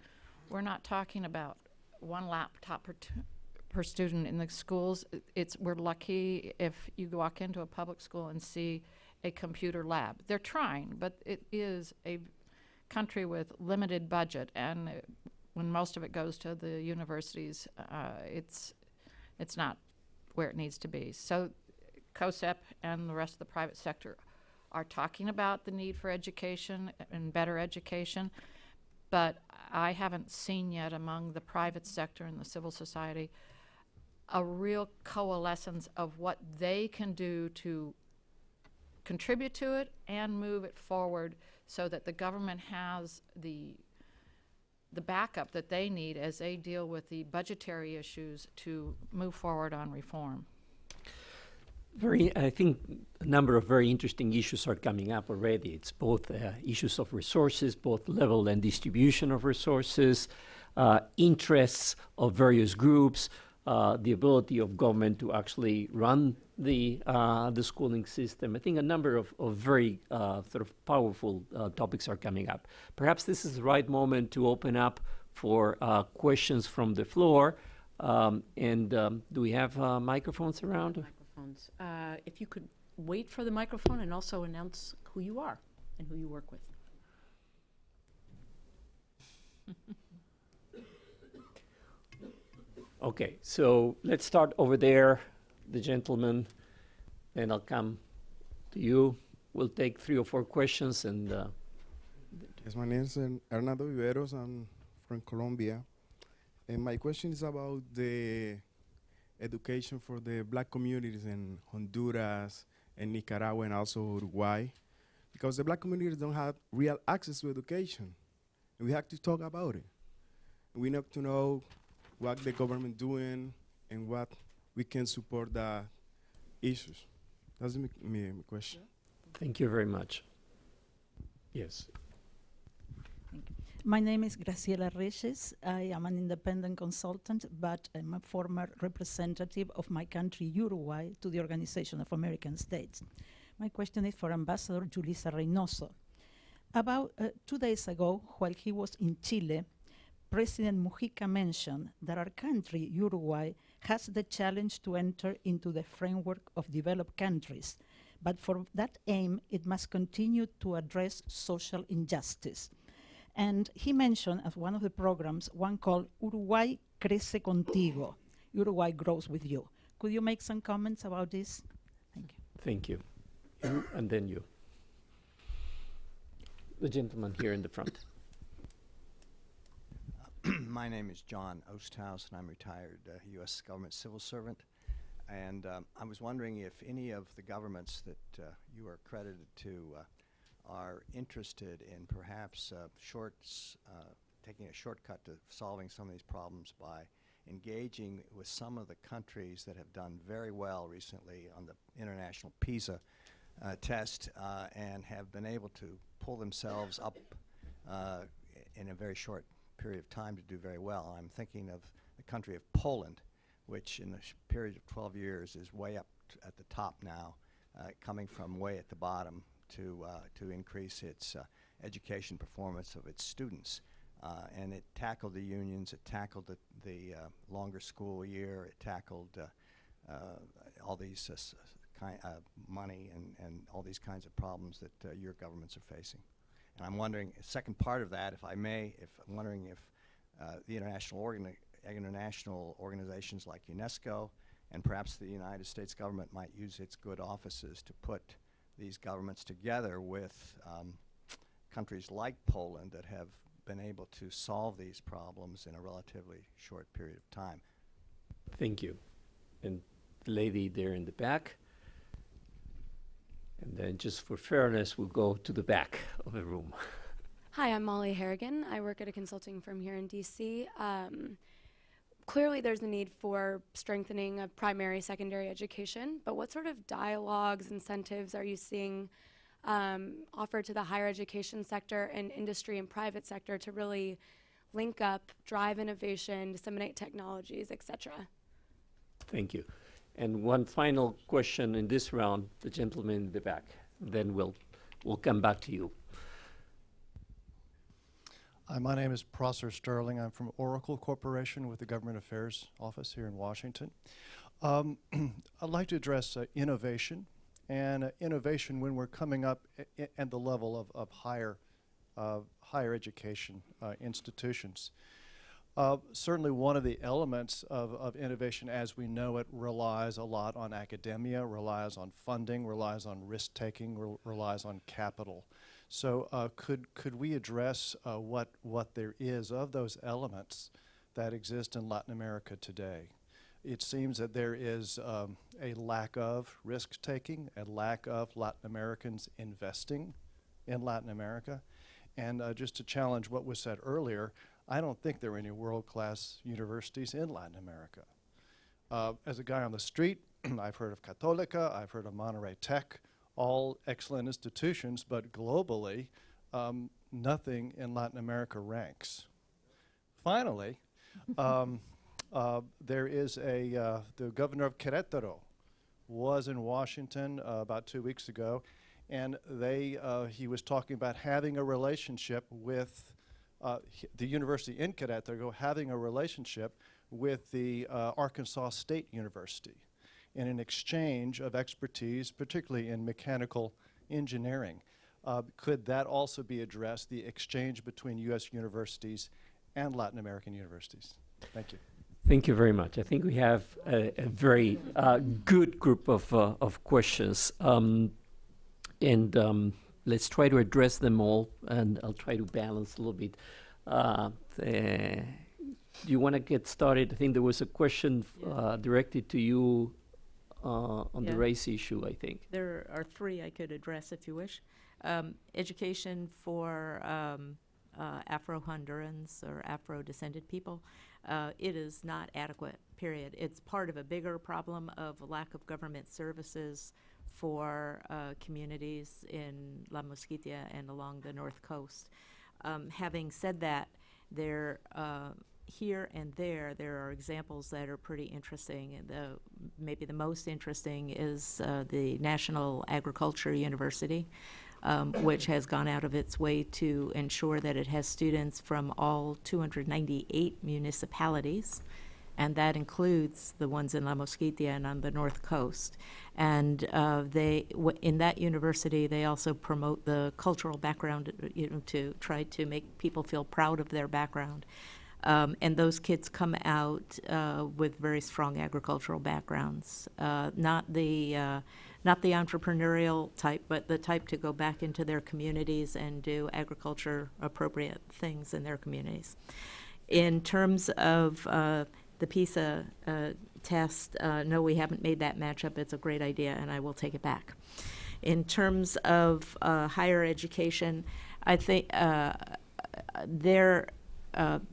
we're not talking about one laptop per student in the schools. We're lucky if you walk into a public school and see a computer lab. They're trying, but it is a country with limited budget, and when most of it goes to the universities, it's not where it needs to be. So COSEP and the rest of the private sector are talking about the need for education and better education, but I haven't seen yet among the private sector and the civil society a real coalescence of what they can do to contribute to it and move it forward, so that the government has the backup that they need as they deal with the budgetary issues to move forward on reform.
I think a number of very interesting issues are coming up already. It's both issues of resources, both level and distribution of resources, interests of various groups, the ability of government to actually run the schooling system. I think a number of very sort of powerful topics are coming up. Perhaps this is the right moment to open up for questions from the floor. Do we have microphones around?
Microphones. If you could wait for the microphone and also announce who you are and who you work with.
Okay, so let's start over there, the gentleman, and I'll come to you. We'll take 3 or 4 questions and
Yes, my name is Hernando Viveros. I'm from Colombia. And my question is about the education for the black communities in Honduras and Nicaragua and also Uruguay. Because the black communities don't have real access to education. And we have to talk about it. We need to know what the government doing and what we can support the issues. That's my question.
Thank you very much. Yes.
My name is Graciela Reyes. I am an independent consultant, but I'm a former representative of my country, Uruguay, to the Organization of American States. My question is for Ambassador Julissa Reynoso. About 2 days ago, while he was in Chile, President Mujica mentioned that our country, Uruguay, has the challenge to enter into the framework of developed countries. But for that aim, it must continue to address social injustice. And he mentioned as one of the programs, one called Uruguay Crece Contigo. Uruguay grows with you. Could you make some comments about this? Thank you.
Thank you. You and then you. The gentleman here in the front.
My name is John Osthouse, and I'm retired U.S. government civil servant. And I was wondering if any of the governments that you are credited to are interested in perhaps taking a shortcut to solving some of these problems by engaging with some of the countries that have done very well recently on the international PISA test and have been able to pull themselves up in a very short period of time to do very well. I'm thinking of the country of Poland, which in a period of 12 years is way up at the top now, coming from way at the bottom to increase its education performance of its students. And it tackled the unions, it tackled the longer school year, it tackled all these money and all these kinds of problems that your governments are facing. And I'm wondering, second part of that, if I may, I'm wondering if the international organizations like UNESCO and perhaps the United States government might use its good offices to put these governments together with countries like Poland that have been able to solve these problems in a relatively short period of time.
Thank you. And the lady there in the back. And then just for fairness, we'll go to the back of the room.
Hi, I'm Molly Harrigan. I work at a consulting firm here in DC. Clearly there's a need for strengthening of primary, secondary education, but what sort of dialogues, incentives are you seeing offered to the higher education sector and industry and private sector to really link up, drive innovation, disseminate technologies, et cetera?
Thank you. And one final question in this round, the gentleman in the back. Then we'll come back to you.
My name is Prosser Sterling. I'm from Oracle Corporation with the Government Affairs Office here in Washington. I'd like to address innovation, and innovation when we're coming up at the level of higher education institutions. Certainly one of the elements of innovation as we know it relies a lot on academia, relies on funding, relies on risk-taking, relies on capital. So could we address what there is of those elements that exist in Latin America today? It seems that there is a lack of risk-taking, a lack of Latin Americans investing in Latin America. And just to challenge what was said earlier, I don't think there are any world-class universities in Latin America. As a guy on the street, I've heard of Católica, I've heard of Monterrey Tech, all excellent institutions, but globally, nothing in Latin America ranks. Finally, there is the governor of Querétaro was in Washington about 2 weeks ago, and he was talking about having a relationship with the university in Querétaro, having a relationship with the Arkansas State University in an exchange of expertise, particularly in mechanical engineering. Could that also be addressed, the exchange between U.S. universities and Latin American universities? Thank you.
Thank you very much. I think we have a very good group of questions. let's try to address them all, and I'll try to balance a little bit. Do you want to get started? I think there was a question directed to you on the
Yeah.
race issue, I think.
There are three I could address if you wish. Education for Afro-Hondurans or Afro-descended people. It is not adequate, period. It's part of a bigger problem of lack of government services for communities in La Mosquitia and along the North Coast. Having said that, here and there are examples that are pretty interesting. And maybe the most interesting is the National Agriculture University, which has gone out of its way to ensure that it has students from all 298 municipalities, and that includes the ones in La Mosquitia and on the North Coast. And in that university, they also promote the cultural background, to try to make people feel proud of their background. And those kids come out with very strong agricultural backgrounds, not the entrepreneurial type, but the type to go back into their communities and do agriculture appropriate things in their communities. In terms of the PISA test, no, we haven't made that matchup. It's a great idea, and I will take it back. In terms of higher education, I think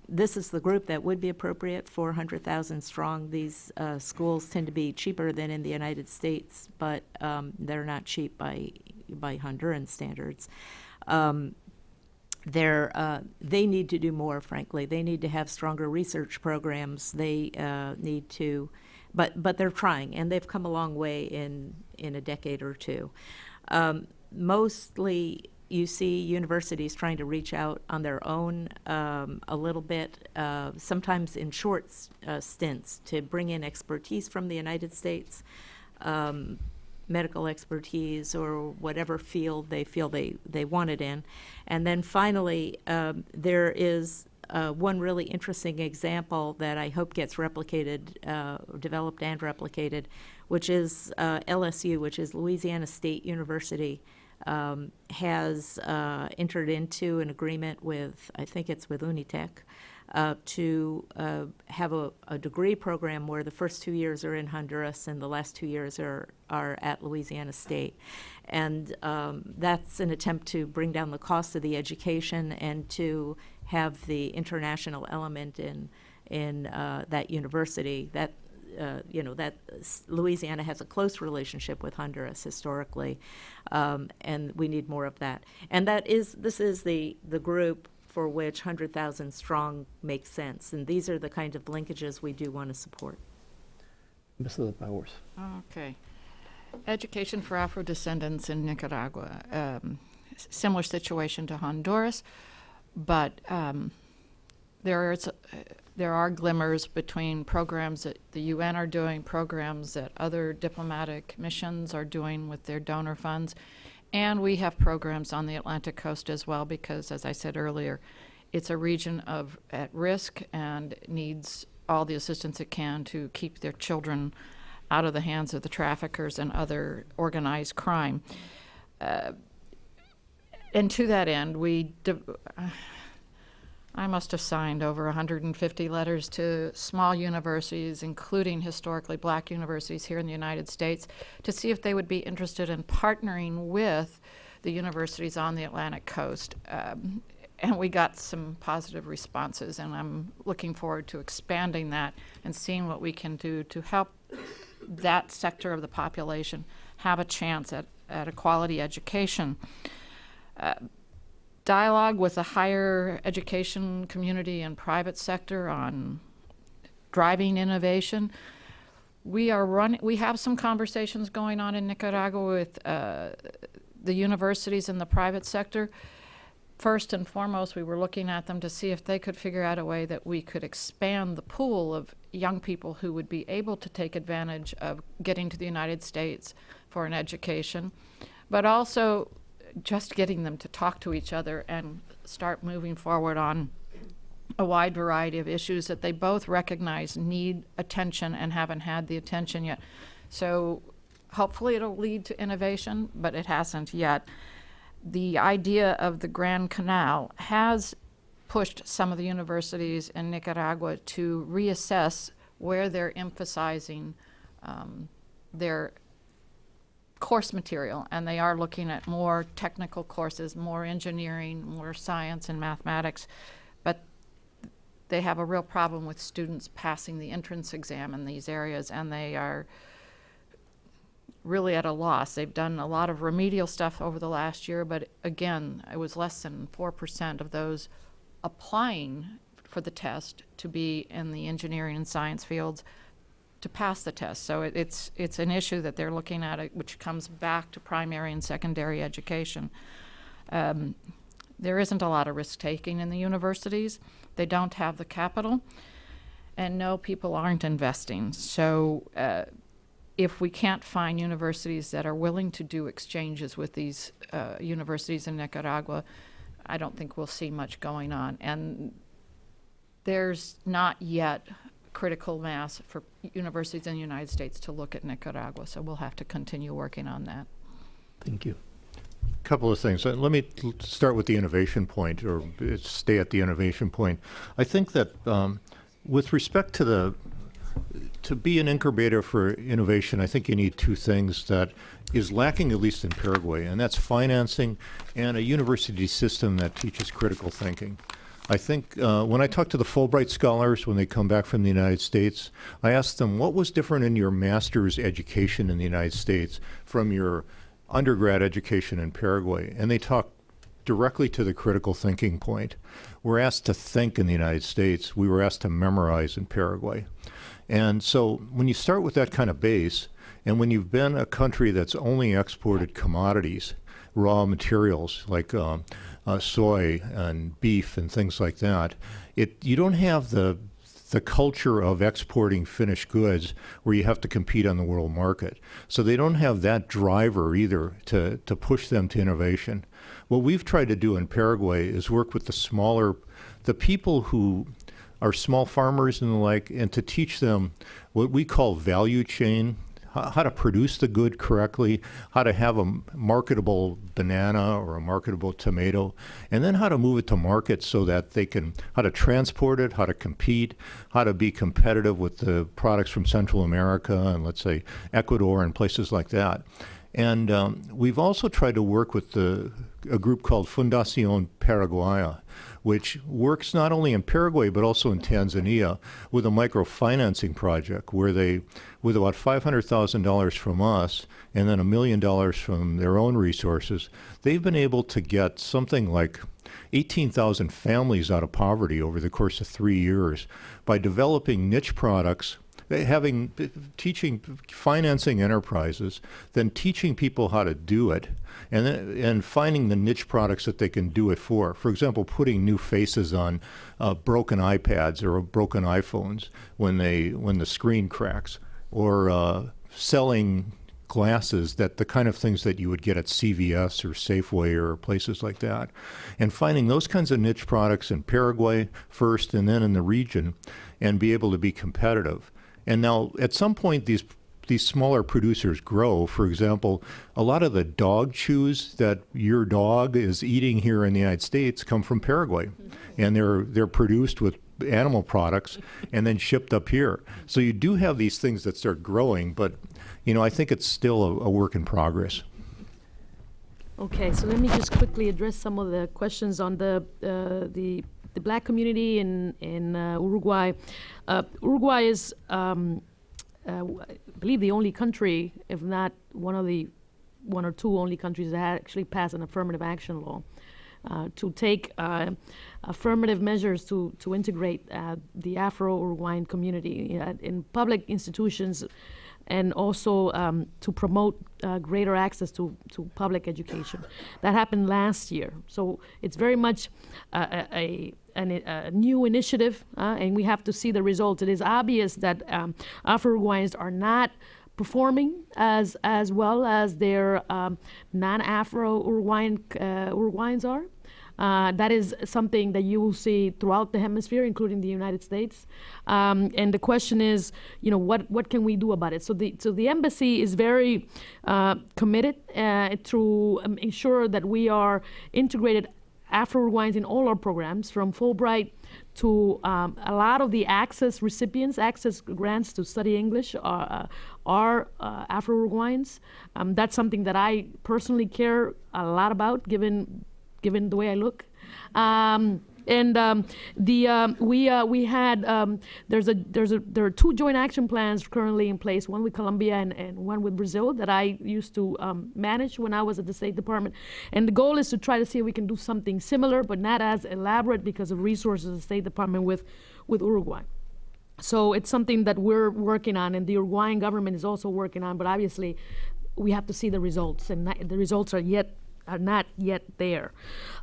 this is the group that would be appropriate, 400,000 strong. These schools tend to be cheaper than in the United States, but they're not cheap by Honduran standards. They need to do more, frankly. They need to have stronger research programs. They need to, but they're trying, and they've come a long way in a decade or two. Mostly, you see universities trying to reach out on their own a little bit, sometimes in short stints, to bring in expertise from the United States, medical expertise or whatever field they feel they want it in. And then finally, there is one really interesting example that I hope gets replicated, developed and replicated, which is LSU, which is Louisiana State University, has entered into an agreement with, I think it's with Unitec, to have a degree program where the first 2 years are in Honduras and the last 2 years are at Louisiana State. And that's an attempt to bring down the cost of the education and to have the international element in that university. That Louisiana has a close relationship with Honduras historically, and we need more of that. And this is the group for which 100,000 strong makes sense, and these are the kind of linkages we do want to support.
Ambassador Powers.
Okay. Education for Afro-descendants in Nicaragua. Similar situation to Honduras, but there are glimmers between programs that the UN are doing, programs that other diplomatic missions are doing with their donor funds, and we have programs on the Atlantic coast as well because, as I said earlier, it's a region at risk and needs all the assistance it can to keep their children out of the hands of the traffickers and other organized crime. And to that end, I must have signed over 150 letters to small universities, including historically black universities here in the United States, to see if they would be interested in partnering with the universities on the Atlantic coast. And we got some positive responses, and I'm looking forward to expanding that and seeing what we can do to help that sector of the population have a chance at a quality education. Dialogue with the higher education community and private sector on driving innovation. We have some conversations going on in Nicaragua with the universities and the private sector. First and foremost, we were looking at them to see if they could figure out a way that we could expand the pool of young people who would be able to take advantage of getting to the United States for an education, but also just getting them to talk to each other and start moving forward on a wide variety of issues that they both recognize need attention and haven't had the attention yet. So hopefully it'll lead to innovation, but it hasn't yet. the idea of the Grand Canal has pushed some of the universities in Nicaragua to reassess where they're emphasizing their course material, and they are looking at more technical courses, more engineering, more science and mathematics, but they have a real problem with students passing the entrance exam in these areas, and they are really at a loss. They've done a lot of remedial stuff over the last year, but again, it was less than 4% of those applying for the test to be in the engineering and science fields to pass the test. So it's an issue that they're looking at, which comes back to primary and secondary education. There isn't a lot of risk-taking in the universities. They don't have the capital, and no, people aren't investing. So if we can't find universities that are willing to do exchanges with these universities in Nicaragua, I don't think we'll see much going on. And there's not yet critical mass for universities in the United States to look at Nicaragua, so we'll have to continue working on that.
Thank you.
Couple of things. Let me start with the innovation point, or stay at the innovation point. I think that with respect to to be an incubator for innovation, I think you need two things that is lacking, at least in Paraguay, and that's financing and a university system that teaches critical thinking. I think when I talk to the Fulbright scholars when they come back from the United States, I ask them, what was different in your master's education in the United States from your undergrad education in Paraguay? And they talk directly to the critical thinking point. We're asked to think in the United States. We were asked to memorize in Paraguay. And so when you start with that kind of base, and when you've been a country that's only exported commodities, raw materials like soy and beef and things like that, you don't have the culture of exporting finished goods where you have to compete on the world market. So they don't have that driver either to push them to innovation. What we've tried to do in Paraguay is work with the people who are small farmers and the like, and to teach them what we call value chain, how to produce the good correctly, how to have a marketable banana or a marketable tomato, and then how to move it to market so that how to transport it, how to compete, how to be competitive with the products from Central America and, let's say, Ecuador and places like that. And we've also tried to work with a group called Fundación Paraguaya, which works not only in Paraguay but also in Tanzania with a microfinancing project where they, with about $500,000 from us and then $1 million from their own resources, they've been able to get something like 18,000 families out of poverty over the course of 3 years by developing niche products, financing enterprises, then teaching people how to do it, and finding the niche products that they can do it for. For example, putting new faces on broken iPads or broken iPhones when the screen cracks, or selling glasses, the kind of things that you would get at CVS or Safeway or places like that, and finding those kinds of niche products in Paraguay first and then in the region, and be able to be competitive. And now, at some point, these smaller producers grow. For example, a lot of the dog chews that your dog is eating here in the United States come from Paraguay, and they're produced with animal products and then shipped up here. So you do have these things that start growing, but I think it's still a work in progress.
Okay, so let me just quickly address some of the questions on the Black community in Uruguay. Uruguay is, I believe, the only country, if not one or two only countries that actually passed an affirmative action law to take affirmative measures to integrate the Afro-Uruguayan community in public institutions, and also to promote greater access to public education. That happened last year. So it's very much a new initiative, and we have to see the results. It is obvious that Afro-Uruguayans are not performing as well as their non-Afro-Uruguayans are. That is something that you will see throughout the hemisphere, including the United States. And the question is, what can we do about it? So the embassy is very committed to ensure that we are integrated Afro-Uruguayans in all our programs, from Fulbright to a lot of the access grants to study English are Afro-Uruguayans. That's something that I personally care a lot about, given the way I look. There are 2 joint action plans currently in place, one with Colombia and one with Brazil, that I used to manage when I was at the State Department. And the goal is to try to see if we can do something similar, but not as elaborate because of resources of the State Department with Uruguay. So it's something that we're working on, and the Uruguayan government is also working on, but obviously we have to see the results, and the results are not yet there.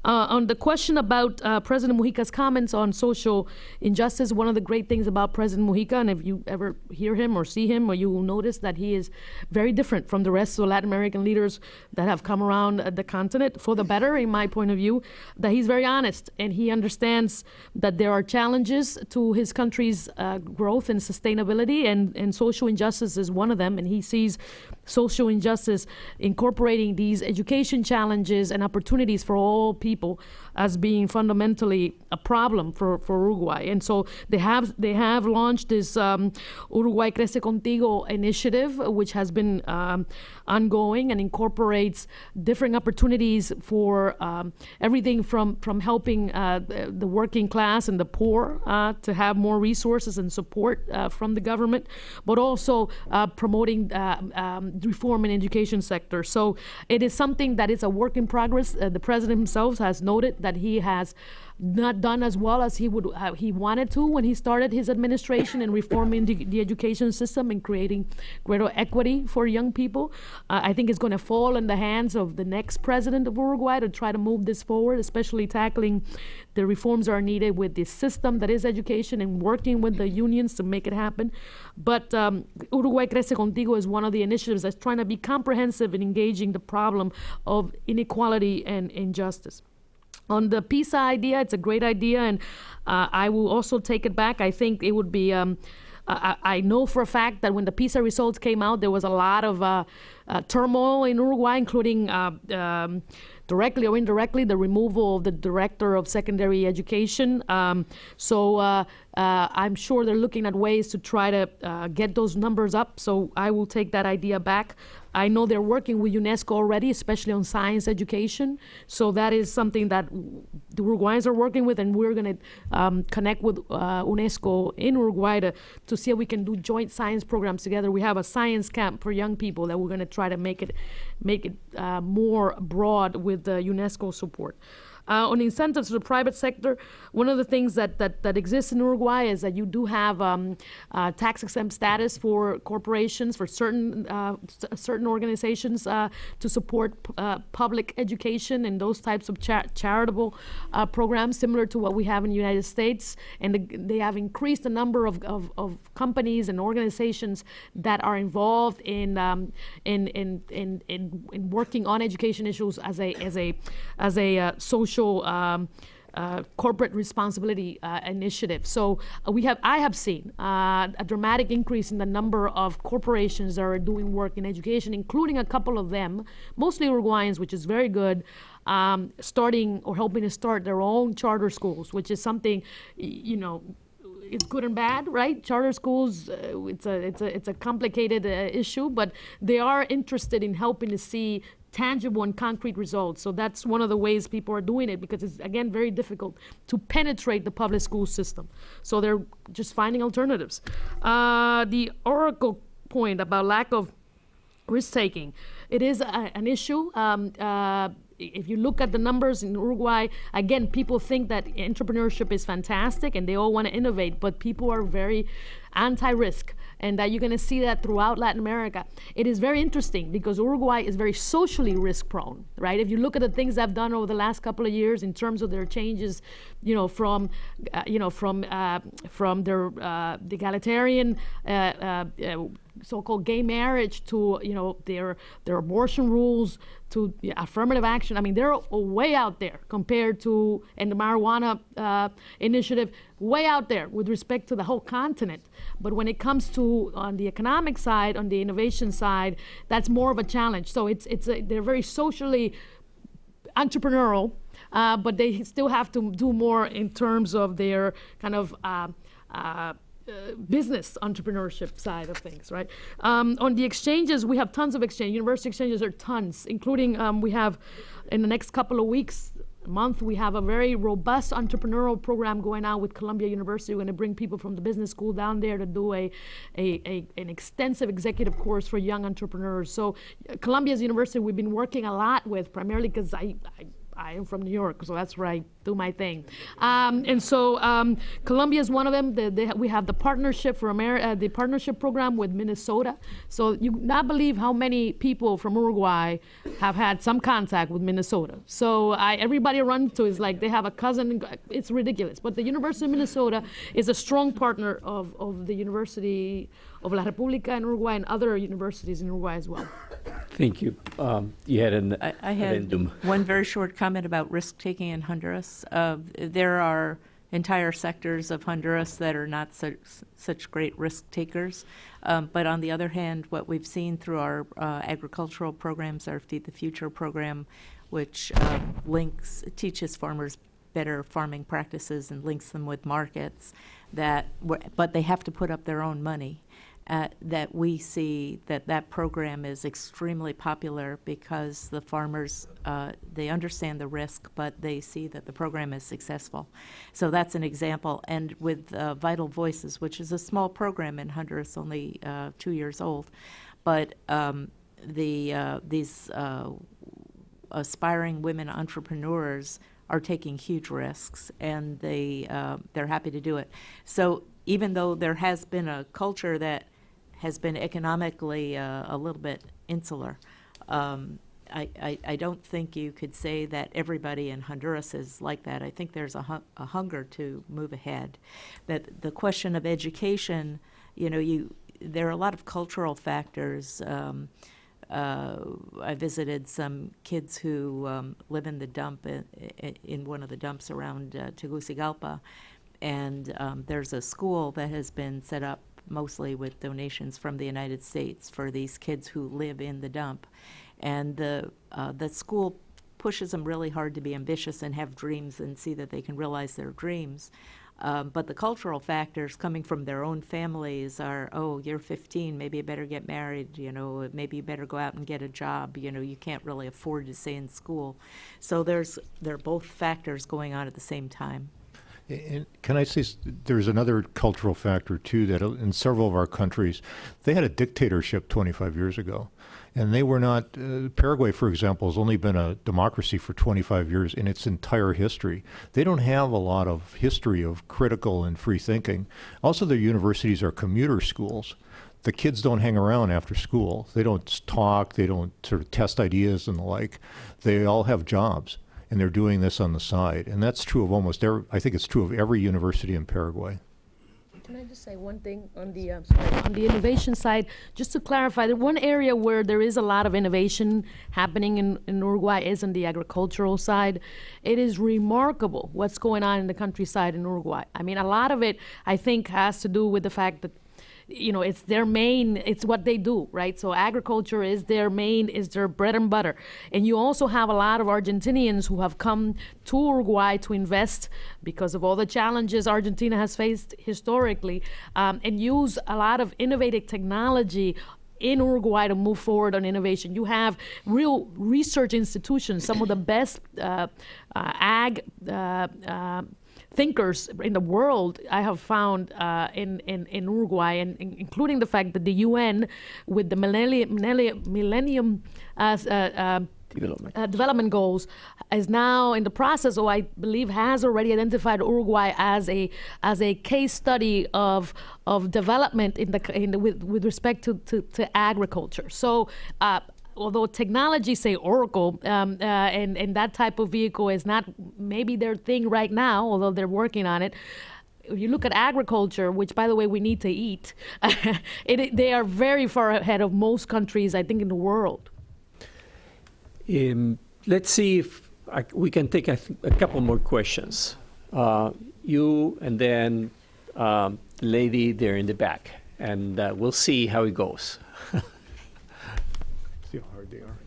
On the question about President Mujica's comments on social injustice, one of the great things about President Mujica, and if you ever hear him or see him, or you will notice that he is very different from the rest of the Latin American leaders that have come around the continent, for the better, in my point of view, that he's very honest, and he understands that there are challenges to his country's growth and sustainability, and social injustice is one of them, and he sees social injustice incorporating these education challenges and opportunities for all people as being fundamentally a problem for Uruguay. And so they have launched this Uruguay Crece Contigo initiative, which has been ongoing and incorporates different opportunities for everything from helping the working class and the poor to have more resources and support from the government, but also promoting reform in education sector. So it is something that is a work in progress. The president himself has noted that he has not done as well as he wanted to when he started his administration in reforming the education system and creating greater equity for young people. I think it's going to fall in the hands of the next president of Uruguay to try to move this forward, especially tackling the reforms that are needed with the system that is education and working with the unions to make it happen. But Uruguay Crece Contigo is one of the initiatives that's trying to be comprehensive in engaging the problem of inequality and injustice. On the PISA idea, it's a great idea, and I will also take it back. I think it would be, I know for a fact that when the PISA results came out, there was a lot of turmoil in Uruguay, including directly or indirectly the removal of the director of secondary education. So I'm sure they're looking at ways to try to get those numbers up. So I will take that idea back. I know they're working with UNESCO already, especially on science education. So that is something that the Uruguayans are working with, and we're going to connect with UNESCO in Uruguay to see if we can do joint science programs together. We have a science camp for young people that we're going to try to make it more broad with the UNESCO support. On incentives to the private sector, one of the things that exists in Uruguay is that you do have tax-exempt status for corporations, for certain organizations to support public education and those types of charitable programs, similar to what we have in the United States. And they have increased the number of companies and organizations that are involved in working on education issues as a social corporate responsibility initiative. So I have seen a dramatic increase in the number of corporations that are doing work in education, including a couple of them, mostly Uruguayans, which is very good, starting or helping to start their own charter schools, which is something, it's good and bad, right? Charter schools, it's a complicated issue, but they are interested in helping to see tangible and concrete results. So that's one of the ways people are doing it, because it's, again, very difficult to penetrate the public school system. So they're just finding alternatives. The Oracle point about lack of risk-taking, it is an issue. If you look at the numbers in Uruguay, again, people think that entrepreneurship is fantastic and they all want to innovate, but people are very anti-risk, and that you're going to see that throughout Latin America. It is very interesting because Uruguay is very socially risk-prone, right? If you look at the things they've done over the last couple of years in terms of their changes, from their egalitarian so-called gay marriage to their abortion rules to affirmative action. I mean, they're way out there compared to, and the marijuana initiative, way out there with respect to the whole continent. But when it comes to on the economic side, on the innovation side, that's more of a challenge. So they're very socially entrepreneurial, but they still have to do more in terms of their kind of business entrepreneurship side of things, right? On the exchanges, we have tons of exchange. University exchanges are tons, including we have in the next couple of weeks, month, we have a very robust entrepreneurial program going on with Columbia University. We're going to bring people from the business school down there to do an extensive executive course for young entrepreneurs. So Columbia's university we've been working a lot with, primarily because I am from New York, so that's where I do my thing. And so Columbia is one of them. We have the partnership for the partnership program with Minnesota. So you not believe how many people from Uruguay have had some contact with Minnesota. So everybody I run to is like they have a cousin. It's ridiculous. But the University of Minnesota is a strong partner of the University of La República in Uruguay and other universities in Uruguay as well.
Thank you. You had an
I had
addendum.
one very short comment about risk-taking in Honduras. There are entire sectors of Honduras that are not such great risk takers. But on the other hand, what we've seen through our agricultural programs, our Feed the Future program, which teaches farmers better farming practices and links them with markets, but they have to put up their own money. That we see that program is extremely popular because the farmers, they understand the risk, but they see that the program is successful. So that's an example. And with Vital Voices, which is a small program in Honduras, only 2 years old, but these aspiring women entrepreneurs are taking huge risks, and they're happy to do it. So even though there has been a culture that has been economically a little bit insular, I don't think you could say that everybody in Honduras is like that. I think there's a hunger to move ahead. That the question of education, there are a lot of cultural factors. I visited some kids who live in the dump, in one of the dumps around Tegucigalpa, and there's a school that has been set up mostly with donations from the United States for these kids who live in the dump. And the school pushes them really hard to be ambitious and have dreams and see that they can realize their dreams. But the cultural factors coming from their own families are, oh, you're 15, maybe you better get married, maybe you better go out and get a job, you can't really afford to stay in school. So there are both factors going on at the same time.
And can I say there's another cultural factor, too, that in several of our countries, they had a dictatorship 25 years ago. And they were not, Paraguay, for example, has only been a democracy for 25 years in its entire history. They don't have a lot of history of critical and free thinking. Also, their universities are commuter schools. The kids don't hang around after school. They don't talk. They don't sort of test ideas and the like. They all have jobs. And they're doing this on the side. And that's true of almost I think it's true of every university in Paraguay.
Can I just say one thing on the innovation side, just to clarify, that one area where there is a lot of innovation happening in Uruguay is on the agricultural side. It is remarkable what's going on in the countryside in Uruguay. I mean, a lot of it, I think, has to do with the fact that it's it's what they do, right? So agriculture is their bread and butter. And you also have a lot of Argentinians who have come to Uruguay to invest because of all the challenges Argentina has faced historically, and use a lot of innovative technology in Uruguay to move forward on innovation. You have real research institutions, some of the best ag thinkers in the world I have found in Uruguay, and including the fact that the UN, with the Millennium Development Goals, is now in the process, or I believe has already identified Uruguay as a case study of development with respect to agriculture. So. Although technology, say Oracle, and that type of vehicle is not maybe their thing right now, although they're working on it, if you look at agriculture, which by the way we need to eat, they are very far ahead of most countries, I think, in the world.
Let's see if we can take a couple more questions. You and then the lady there in the back, and we'll see how it goes.
See how hard they are.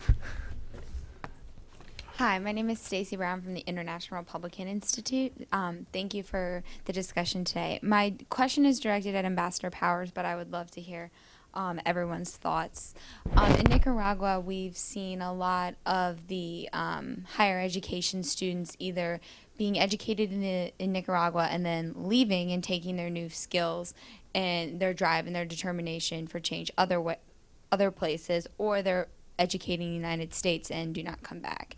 Hi, my name is Stacy Brown from the International Republican Institute. Thank you for the discussion today. My question is directed at Ambassador Powers, but I would love to hear everyone's thoughts. In Nicaragua, we've seen a lot of the higher education students either being educated in Nicaragua and then leaving and taking their new skills and their drive and their determination for change other places, or they're educating in the United States and do not come back.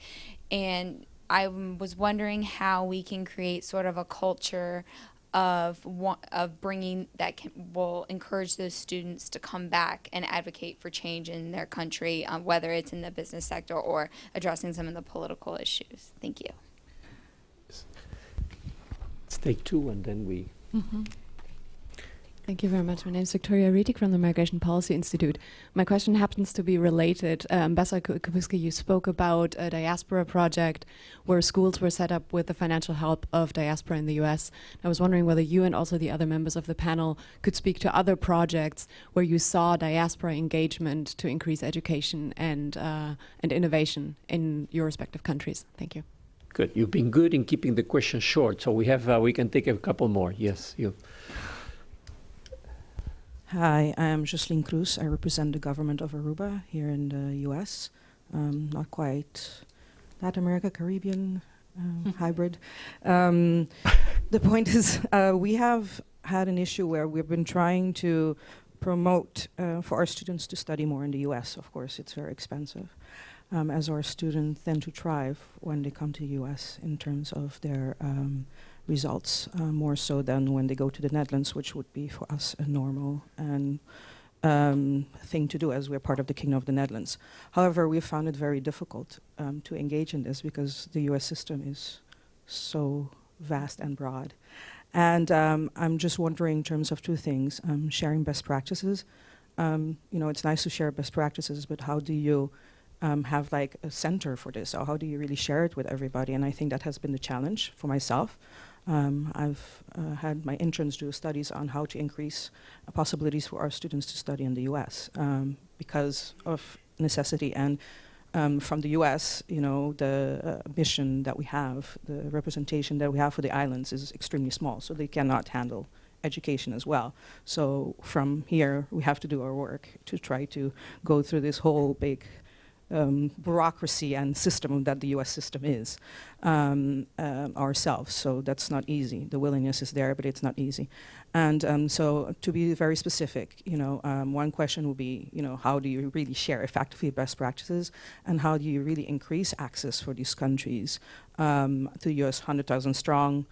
And I was wondering how we can create sort of a culture of bringing that will encourage those students to come back and advocate for change in their country, whether it's in the business sector or addressing some of the political issues. Thank you.
Let's take two, and then we...
Thank you very much. My name is Victoria Rietig from the Migration Policy Institute. My question happens to be related. Ambassador Kupiski, you spoke about a diaspora project where schools were set up with the financial help of diaspora in the US. I was wondering whether you and also the other members of the panel could speak to other projects where you saw diaspora engagement to increase education and innovation in your respective countries. Thank you.
Good. You've been good in keeping the question short, so we can take a couple more. Yes, you.
Hi, I'm Jocelyn Cruz. I represent the government of Aruba here in the U.S. Not quite Latin America, Caribbean hybrid. The point is, we have had an issue where we've been trying to promote for our students to study more in the U.S. Of course, it's very expensive, as our students tend to thrive when they come to the U.S. in terms of their results, more so than when they go to the Netherlands, which would be for us a normal and thing to do, as we're part of the Kingdom of the Netherlands. However, we found it very difficult to engage in this because the US system is so vast and broad. And I'm just wondering in terms of two things, sharing best practices. It's nice to share best practices, but how do you have like a center for this, or how do you really share it with everybody? And I think that has been the challenge for myself. I've had my interns do studies on how to increase possibilities for our students to study in the US because of necessity. And from the US, the mission that we have, the representation that we have for the islands is extremely small, so they cannot handle education as well. So from here, we have to do our work to try to go through this whole big bureaucracy and system that the U.S. system is ourselves. So that's not easy. The willingness is there, but it's not easy. And so to be very specific, one question will be, how do you really share effectively best practices, and how do you really increase access for these countries to U.S. 100,000 strong,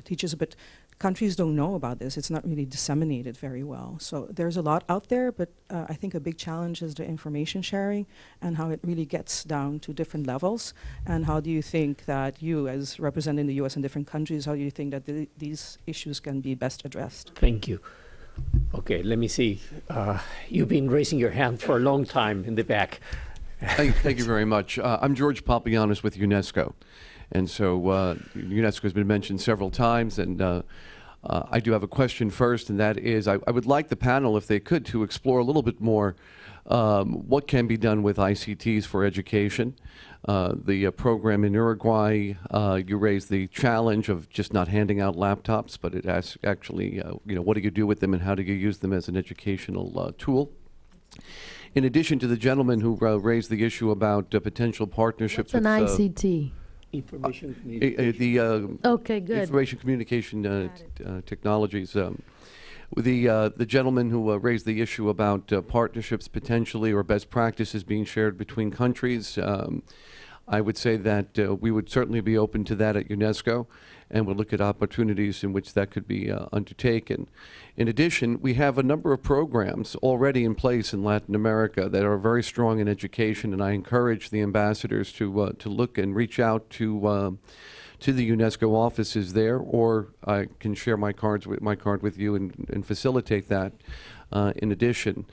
teachers, but countries don't know about this. It's not really disseminated very well. So there's a lot out there, but I think a big challenge is the information sharing and how it really gets down to different levels. And how do you think that you, as representing the U.S. in different countries, how do you think that these issues can be best addressed?
Thank you. Okay, let me see. You've been raising your hand for a long time in the back.
Thank you very much. I'm George Papagiannis with UNESCO. And so UNESCO has been mentioned several times, and I do have a question first, and that is I would like the panel, if they could, to explore a little bit more what can be done with ICTs for education. The program in Uruguay, you raised the challenge of just not handing out laptops, but it asks actually, what do you do with them and how do you use them as an educational tool? In addition to the gentleman who raised the issue about potential partnerships
What's an
with
ICT?
Information communication.
Okay, good.
Information communication technologies. The gentleman who raised the issue about partnerships potentially or best practices being shared between countries, I would say that we would certainly be open to that at UNESCO, and we'll look at opportunities in which that could be undertaken. In addition, we have a number of programs already in place in Latin America that are very strong in education, and I encourage the ambassadors to look and reach out to to the UNESCO offices there, or I can share my card with you and facilitate that. In addition,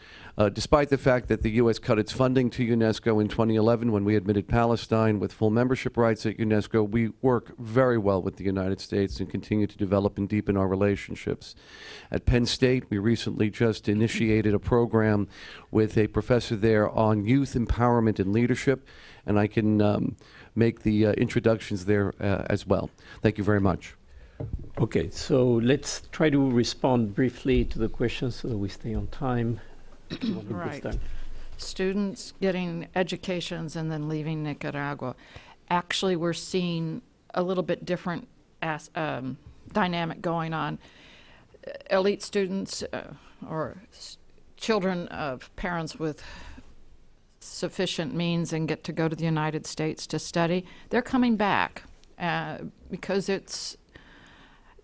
despite the fact that the U.S. cut its funding to UNESCO in 2011 when we admitted Palestine with full membership rights at UNESCO, we work very well with the United States and continue to develop and deepen our relationships. At Penn State, we recently just initiated a program with a professor there on youth empowerment and leadership, and I can make the introductions there as well. Thank you very much.
Okay, so let's try to respond briefly to the questions so that we stay on time.
Right. Students getting educations and then leaving Nicaragua. Actually, we're seeing a little bit different dynamic going on. Elite students or children of parents with sufficient means and get to go to the United States to study, they're coming back because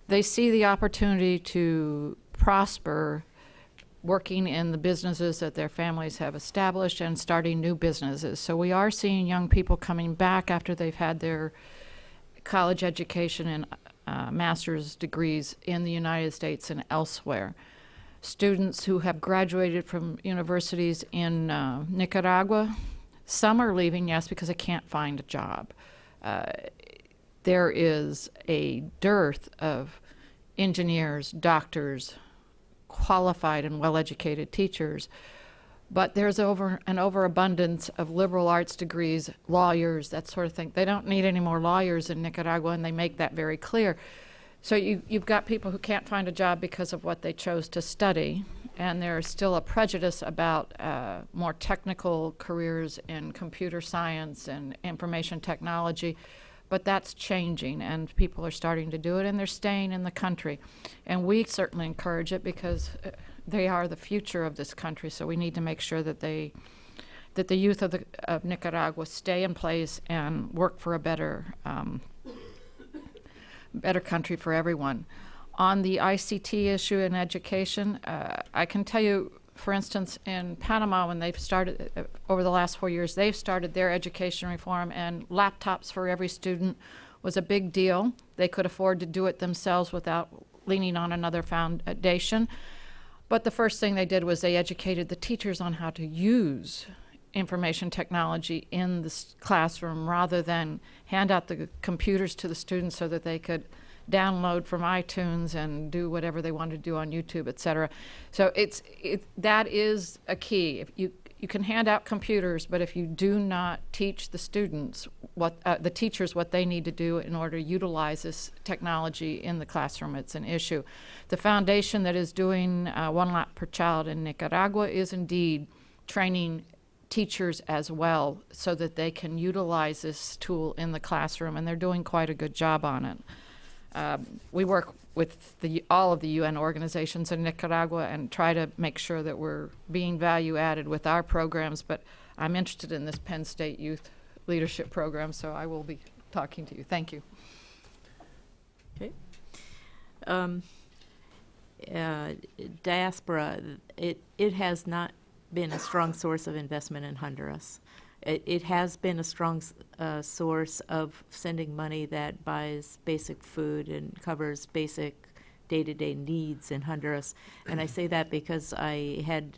they see the opportunity to prosper working in the businesses that their families have established and starting new businesses. So we are seeing young people coming back after they've had their college education and master's degrees in the United States and elsewhere. Students who have graduated from universities in Nicaragua, some are leaving, yes, because they can't find a job. There is a dearth of engineers, doctors, qualified and well-educated teachers, but there's an overabundance of liberal arts degrees, lawyers, that sort of thing. They don't need any more lawyers in Nicaragua, and they make that very clear. So you've got people who can't find a job because of what they chose to study, and there's still a prejudice about more technical careers in computer science and information technology. But that's changing, and people are starting to do it, and they're staying in the country. And we certainly encourage it because they are the future of this country, so we need to make sure that the youth of Nicaragua stay in place and work for a better country for everyone. On the ICT issue in education, I can tell you, for instance, in Panama, when they've started, over the last 4 years, they've started their education reform, and laptops for every student was a big deal. They could afford to do it themselves without leaning on another foundation. But the first thing they did was they educated the teachers on how to use information technology in the classroom rather than hand out the computers to the students so that they could download from iTunes and do whatever they want to do on YouTube, et cetera. So that is a key. If you can hand out computers, but if you do not teach the students the teachers what they need to do in order to utilize this technology in the classroom, it's an issue. The foundation that is doing 1 lap per child in Nicaragua is indeed training teachers as well so that they can utilize this tool in the classroom, and they're doing quite a good job on it. We work with all of the UN organizations in Nicaragua and try to make sure that we're being value added with our programs, but I'm interested in this Penn State Youth Leadership Program, so I will be talking to you. Thank you.
Okay. Diaspora, it has not been a strong source of investment in Honduras. It has been a strong source of sending money that buys basic food and covers basic day-to-day needs in Honduras. And I say that because I had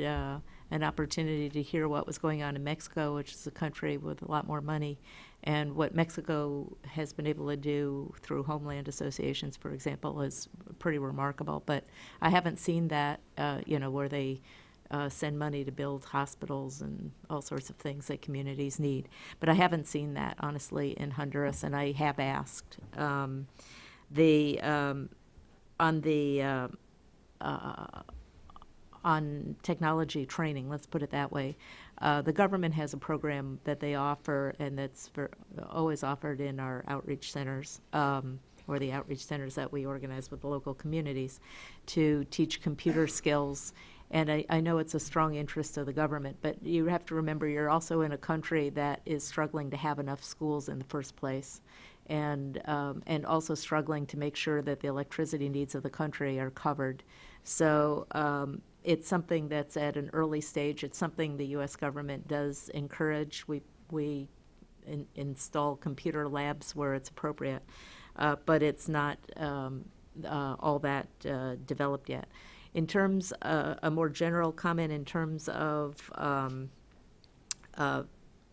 an opportunity to hear what was going on in Mexico, which is a country with a lot more money, and what Mexico has been able to do through homeland associations, for example, is pretty remarkable. But I haven't seen that, where they send money to build hospitals and all sorts of things that communities need. But I haven't seen that, honestly, in Honduras, and I have asked. On technology training, let's put it that way, the government has a program that they offer, and that's always offered in our outreach centers, or the outreach centers that we organize with the local communities, to teach computer skills. And I know it's a strong interest of the government, but you have to remember you're also in a country that is struggling to have enough schools in the first place, and also struggling to make sure that the electricity needs of the country are covered. So it's something that's at an early stage. It's something the U.S. government does encourage. We install computer labs where it's appropriate. but it's not all that developed yet. In terms, a more general comment in terms of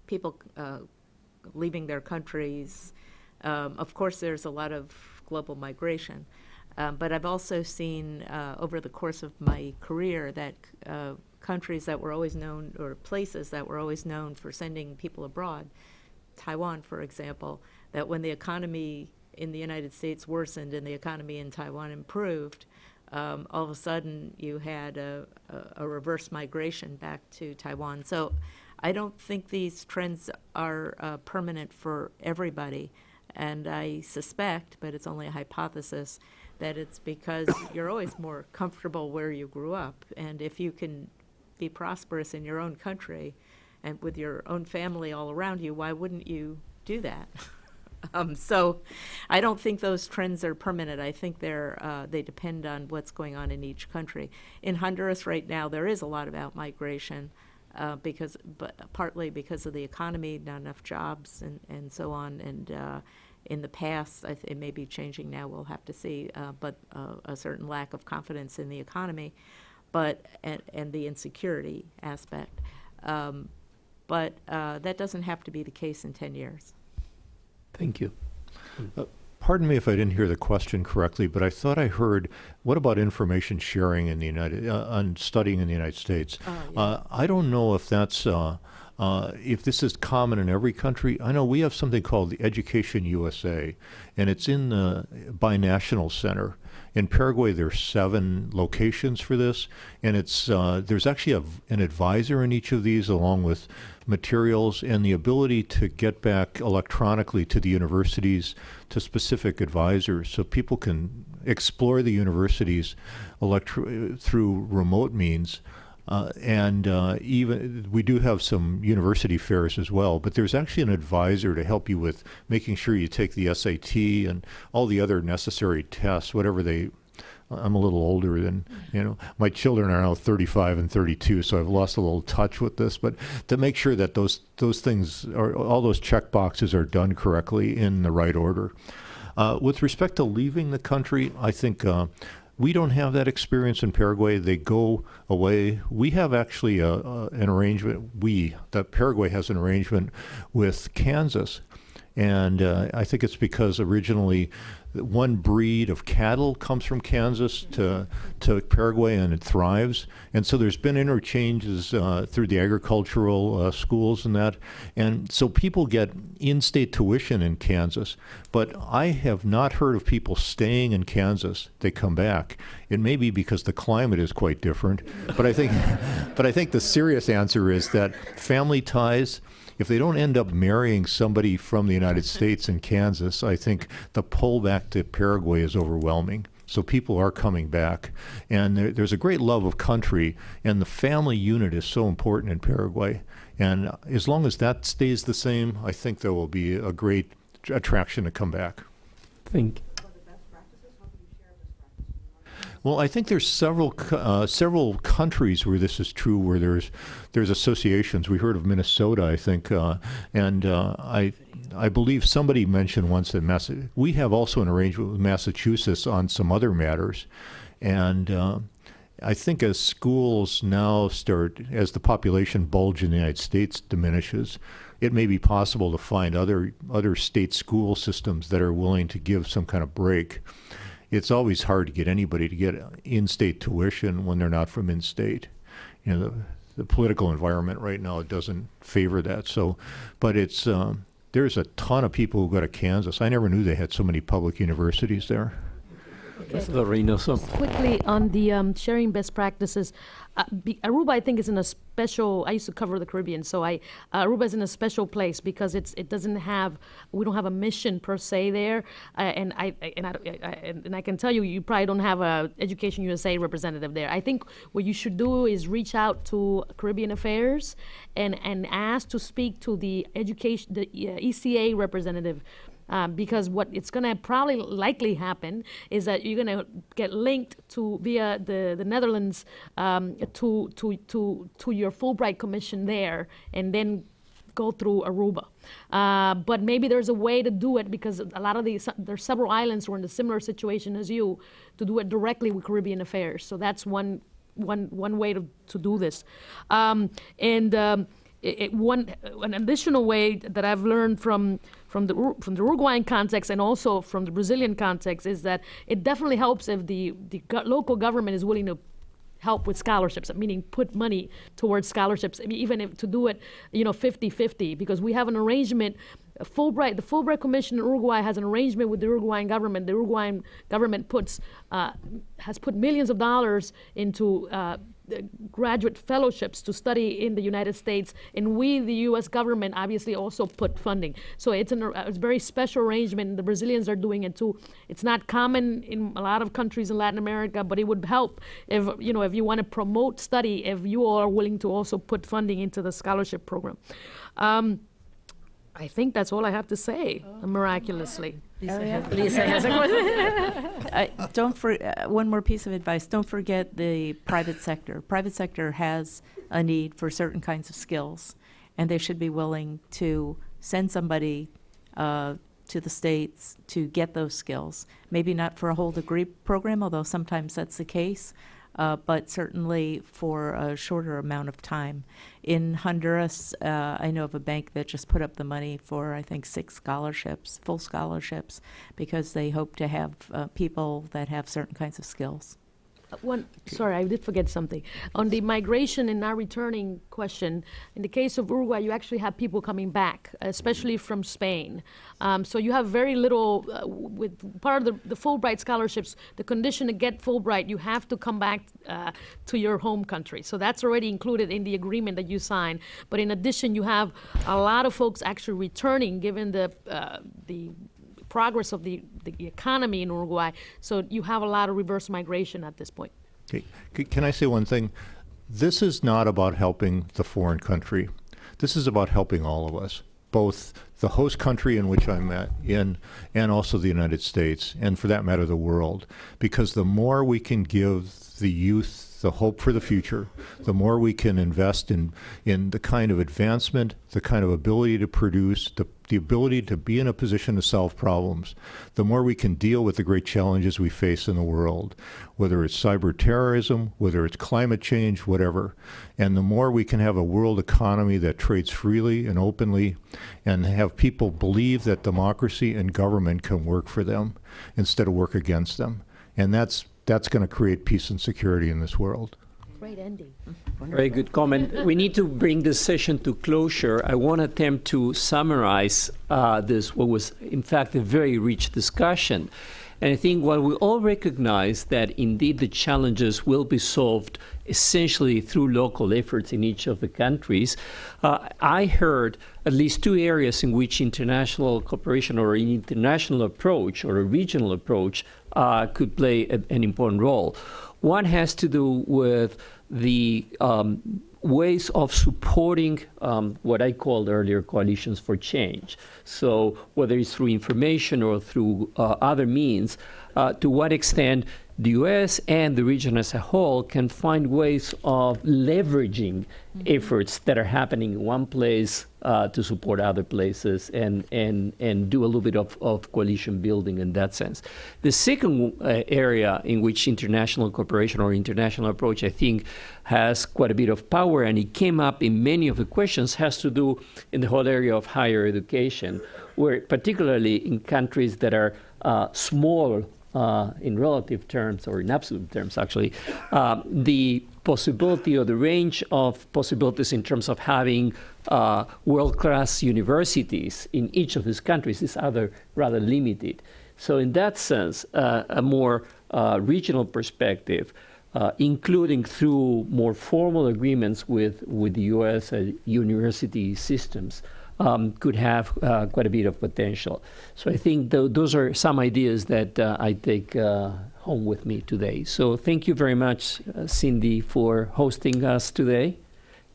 people leaving their countries, of course there's a lot of global migration, but I've also seen over the course of my career that countries that were always known, or places that were always known for sending people abroad, Taiwan, for example, that when the economy in the United States worsened and the economy in Taiwan improved, all of a sudden you had a reverse migration back to Taiwan. So I don't think these trends are permanent for everybody, and I suspect, but it's only a hypothesis, that it's because you're always more comfortable where you grew up, and if you can be prosperous in your own country and with your own family all around you, why wouldn't you do that? So I don't think those trends are permanent. I think they depend on what's going on in each country. In Honduras right now, there is a lot of outmigration but partly because of the economy, not enough jobs and so on. And in the past, it may be changing now, we'll have to see, but a certain lack of confidence in the economy and the insecurity aspect. But that doesn't have to be the case in 10 years.
Thank you.
Pardon me if I didn't hear the question correctly, but I thought I heard, what about information sharing in the on studying in the United States?
Yeah.
I don't know if that's, if this is common in every country. I know we have something called the Education USA, and it's in the Binational Center. In Paraguay, there's 7 locations for this, and it's there's actually an advisor in each of these, along with materials and the ability to get back electronically to the universities, to specific advisors, so people can explore the universities through remote means. And even we do have some university fairs as well, but there's actually an advisor to help you with making sure you take the SAT and all the other necessary tests, whatever I'm a little older than, my children are now 35 and 32, so I've lost a little touch with this, but to make sure that those things all those check boxes are done correctly in the right order. With respect to leaving the country, I think we don't have that experience in Paraguay. They go away. We have actually an arrangement. That Paraguay has an arrangement with Kansas, and I think it's because originally one breed of cattle comes from Kansas to Paraguay, and it thrives. And so there's been interchanges through the agricultural schools and that. And so people get in-state tuition in Kansas. But I have not heard of people staying in Kansas. They come back. It may be because the climate is quite different. But I think the serious answer is that family ties, if they don't end up marrying somebody from the United States in Kansas, I think the pull back to Paraguay is overwhelming. So people are coming back. And there's a great love of country, and the family unit is so important in Paraguay. And as long as that stays the same, I think there will be a great attraction to come back.
Thank you.
Well, I think there's several countries where this is true, where there's associations. We heard of Minnesota, I think, and I believe somebody mentioned once that we have also an arrangement with Massachusetts on some other matters, and I think as schools now as the population bulge in the United States diminishes, it may be possible to find other state school systems that are willing to give some kind of break. It's always hard to get anybody to get in-state tuition when they're not from in-state. The political environment right now doesn't favor that. So, but it's there's a ton of people who go to Kansas. I never knew they had so many public universities there.
Quickly on the sharing best practices, Aruba, I think, is in a special. I used to cover the Caribbean, so Aruba is in a special place because we don't have a mission per se there, and I can tell you, you probably don't have a Education USA representative there. I think what you should do is reach out to Caribbean Affairs and ask to speak to the ECA representative. Because what it's going to probably likely happen is that you're going to get linked via the Netherlands to your Fulbright commission there, and then go through Aruba. But maybe there's a way to do it, because a lot of there's several islands who are in a similar situation as you, to do it directly with Caribbean Affairs. So that's one way to do this. An additional way that I've learned from the Uruguayan context and also from the Brazilian context is that it definitely helps if the local government is willing to help with scholarships, meaning put money towards scholarships, I mean, even if to do it, 50-50, because we have an arrangement. The Fulbright Commission in Uruguay has an arrangement with the Uruguayan government. The Uruguayan government has put millions of dollars into graduate fellowships to study in the United States, and we, the U.S. government, obviously also put funding. So it's a very special arrangement, and the Brazilians are doing it too. It's not common in a lot of countries in Latin America, but it would help if you want to promote study, if you all are willing to also put funding into the scholarship program. I think that's all I have to say, miraculously.
Lisa has a question.
One more piece of advice. Don't forget the private sector. Private sector has a need for certain kinds of skills, and they should be willing to send somebody to the States to get those skills. Maybe not for a whole degree program, although sometimes that's the case, but certainly for a shorter amount of time. In Honduras, I know of a bank that just put up the money for, I think, 6 scholarships, full scholarships, because they hope to have people that have certain kinds of skills.
Sorry, I did forget something. On the migration and not returning question, in the case of Uruguay, you actually have people coming back, especially from Spain. So you have very little, with part of the Fulbright scholarships, the condition to get Fulbright, you have to come back to your home country. So that's already included in the agreement that you sign. But in addition, you have a lot of folks actually returning, given the progress of the economy in Uruguay. So you have a lot of reverse migration at this point.
Okay. Can I say one thing? This is not about helping the foreign country. This is about helping all of us, both the host country in which I'm in and also the United States, and for that matter, the world. Because the more we can give the youth the hope for the future, the more we can invest in the kind of advancement, the kind of ability to produce, the ability to be in a position to solve problems, the more we can deal with the great challenges we face in the world, whether it's cyber terrorism, whether it's climate change, whatever. And the more we can have a world economy that trades freely and openly, and have people believe that democracy and government can work for them instead of work against them. And that's going to create peace and security in this world.
Great ending.
Very good comment. We need to bring this session to closure. I want to attempt to summarize what was, in fact, a very rich discussion. And I think while we all recognize that indeed the challenges will be solved essentially through local efforts in each of the countries, I heard at least 2 areas in which international cooperation or an international approach or a regional approach could play an important role. One has to do with the ways of supporting what I called earlier coalitions for change. So whether it's through information or through other means, to what extent the U.S. and the region as a whole can find ways of leveraging efforts that are happening in one place to support other places and do a little bit of coalition building in that sense. The second area in which international cooperation or international approach, I think, has quite a bit of power, and it came up in many of the questions, has to do in the whole area of higher education, where particularly in countries that are small in relative terms, or in absolute terms, actually, the possibility or the range of possibilities in terms of having world-class universities in each of these countries is rather limited. So in that sense, a more regional perspective, including through more formal agreements with the U.S. University systems, could have quite a bit of potential. So I think those are some ideas that I take home with me today. So thank you very much, Cindy, for hosting us today.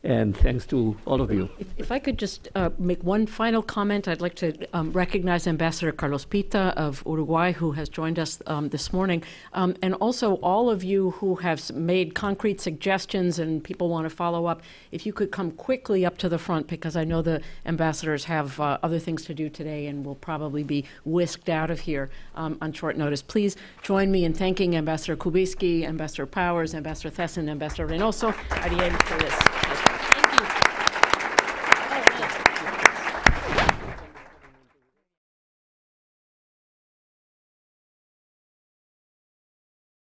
And thanks to all of you.
If I could just make one final comment, I'd like to recognize Ambassador Carlos Pita of Uruguay, who has joined us this morning, and also all of you who have made concrete suggestions and people want to follow up. If you could come quickly up to the front, because I know the ambassadors have other things to do today and will probably be whisked out of here on short notice. Please join me in thanking Ambassador Kubicki, Ambassador Powers, Ambassador Thesson, Ambassador Reynoso, Ariel, for this.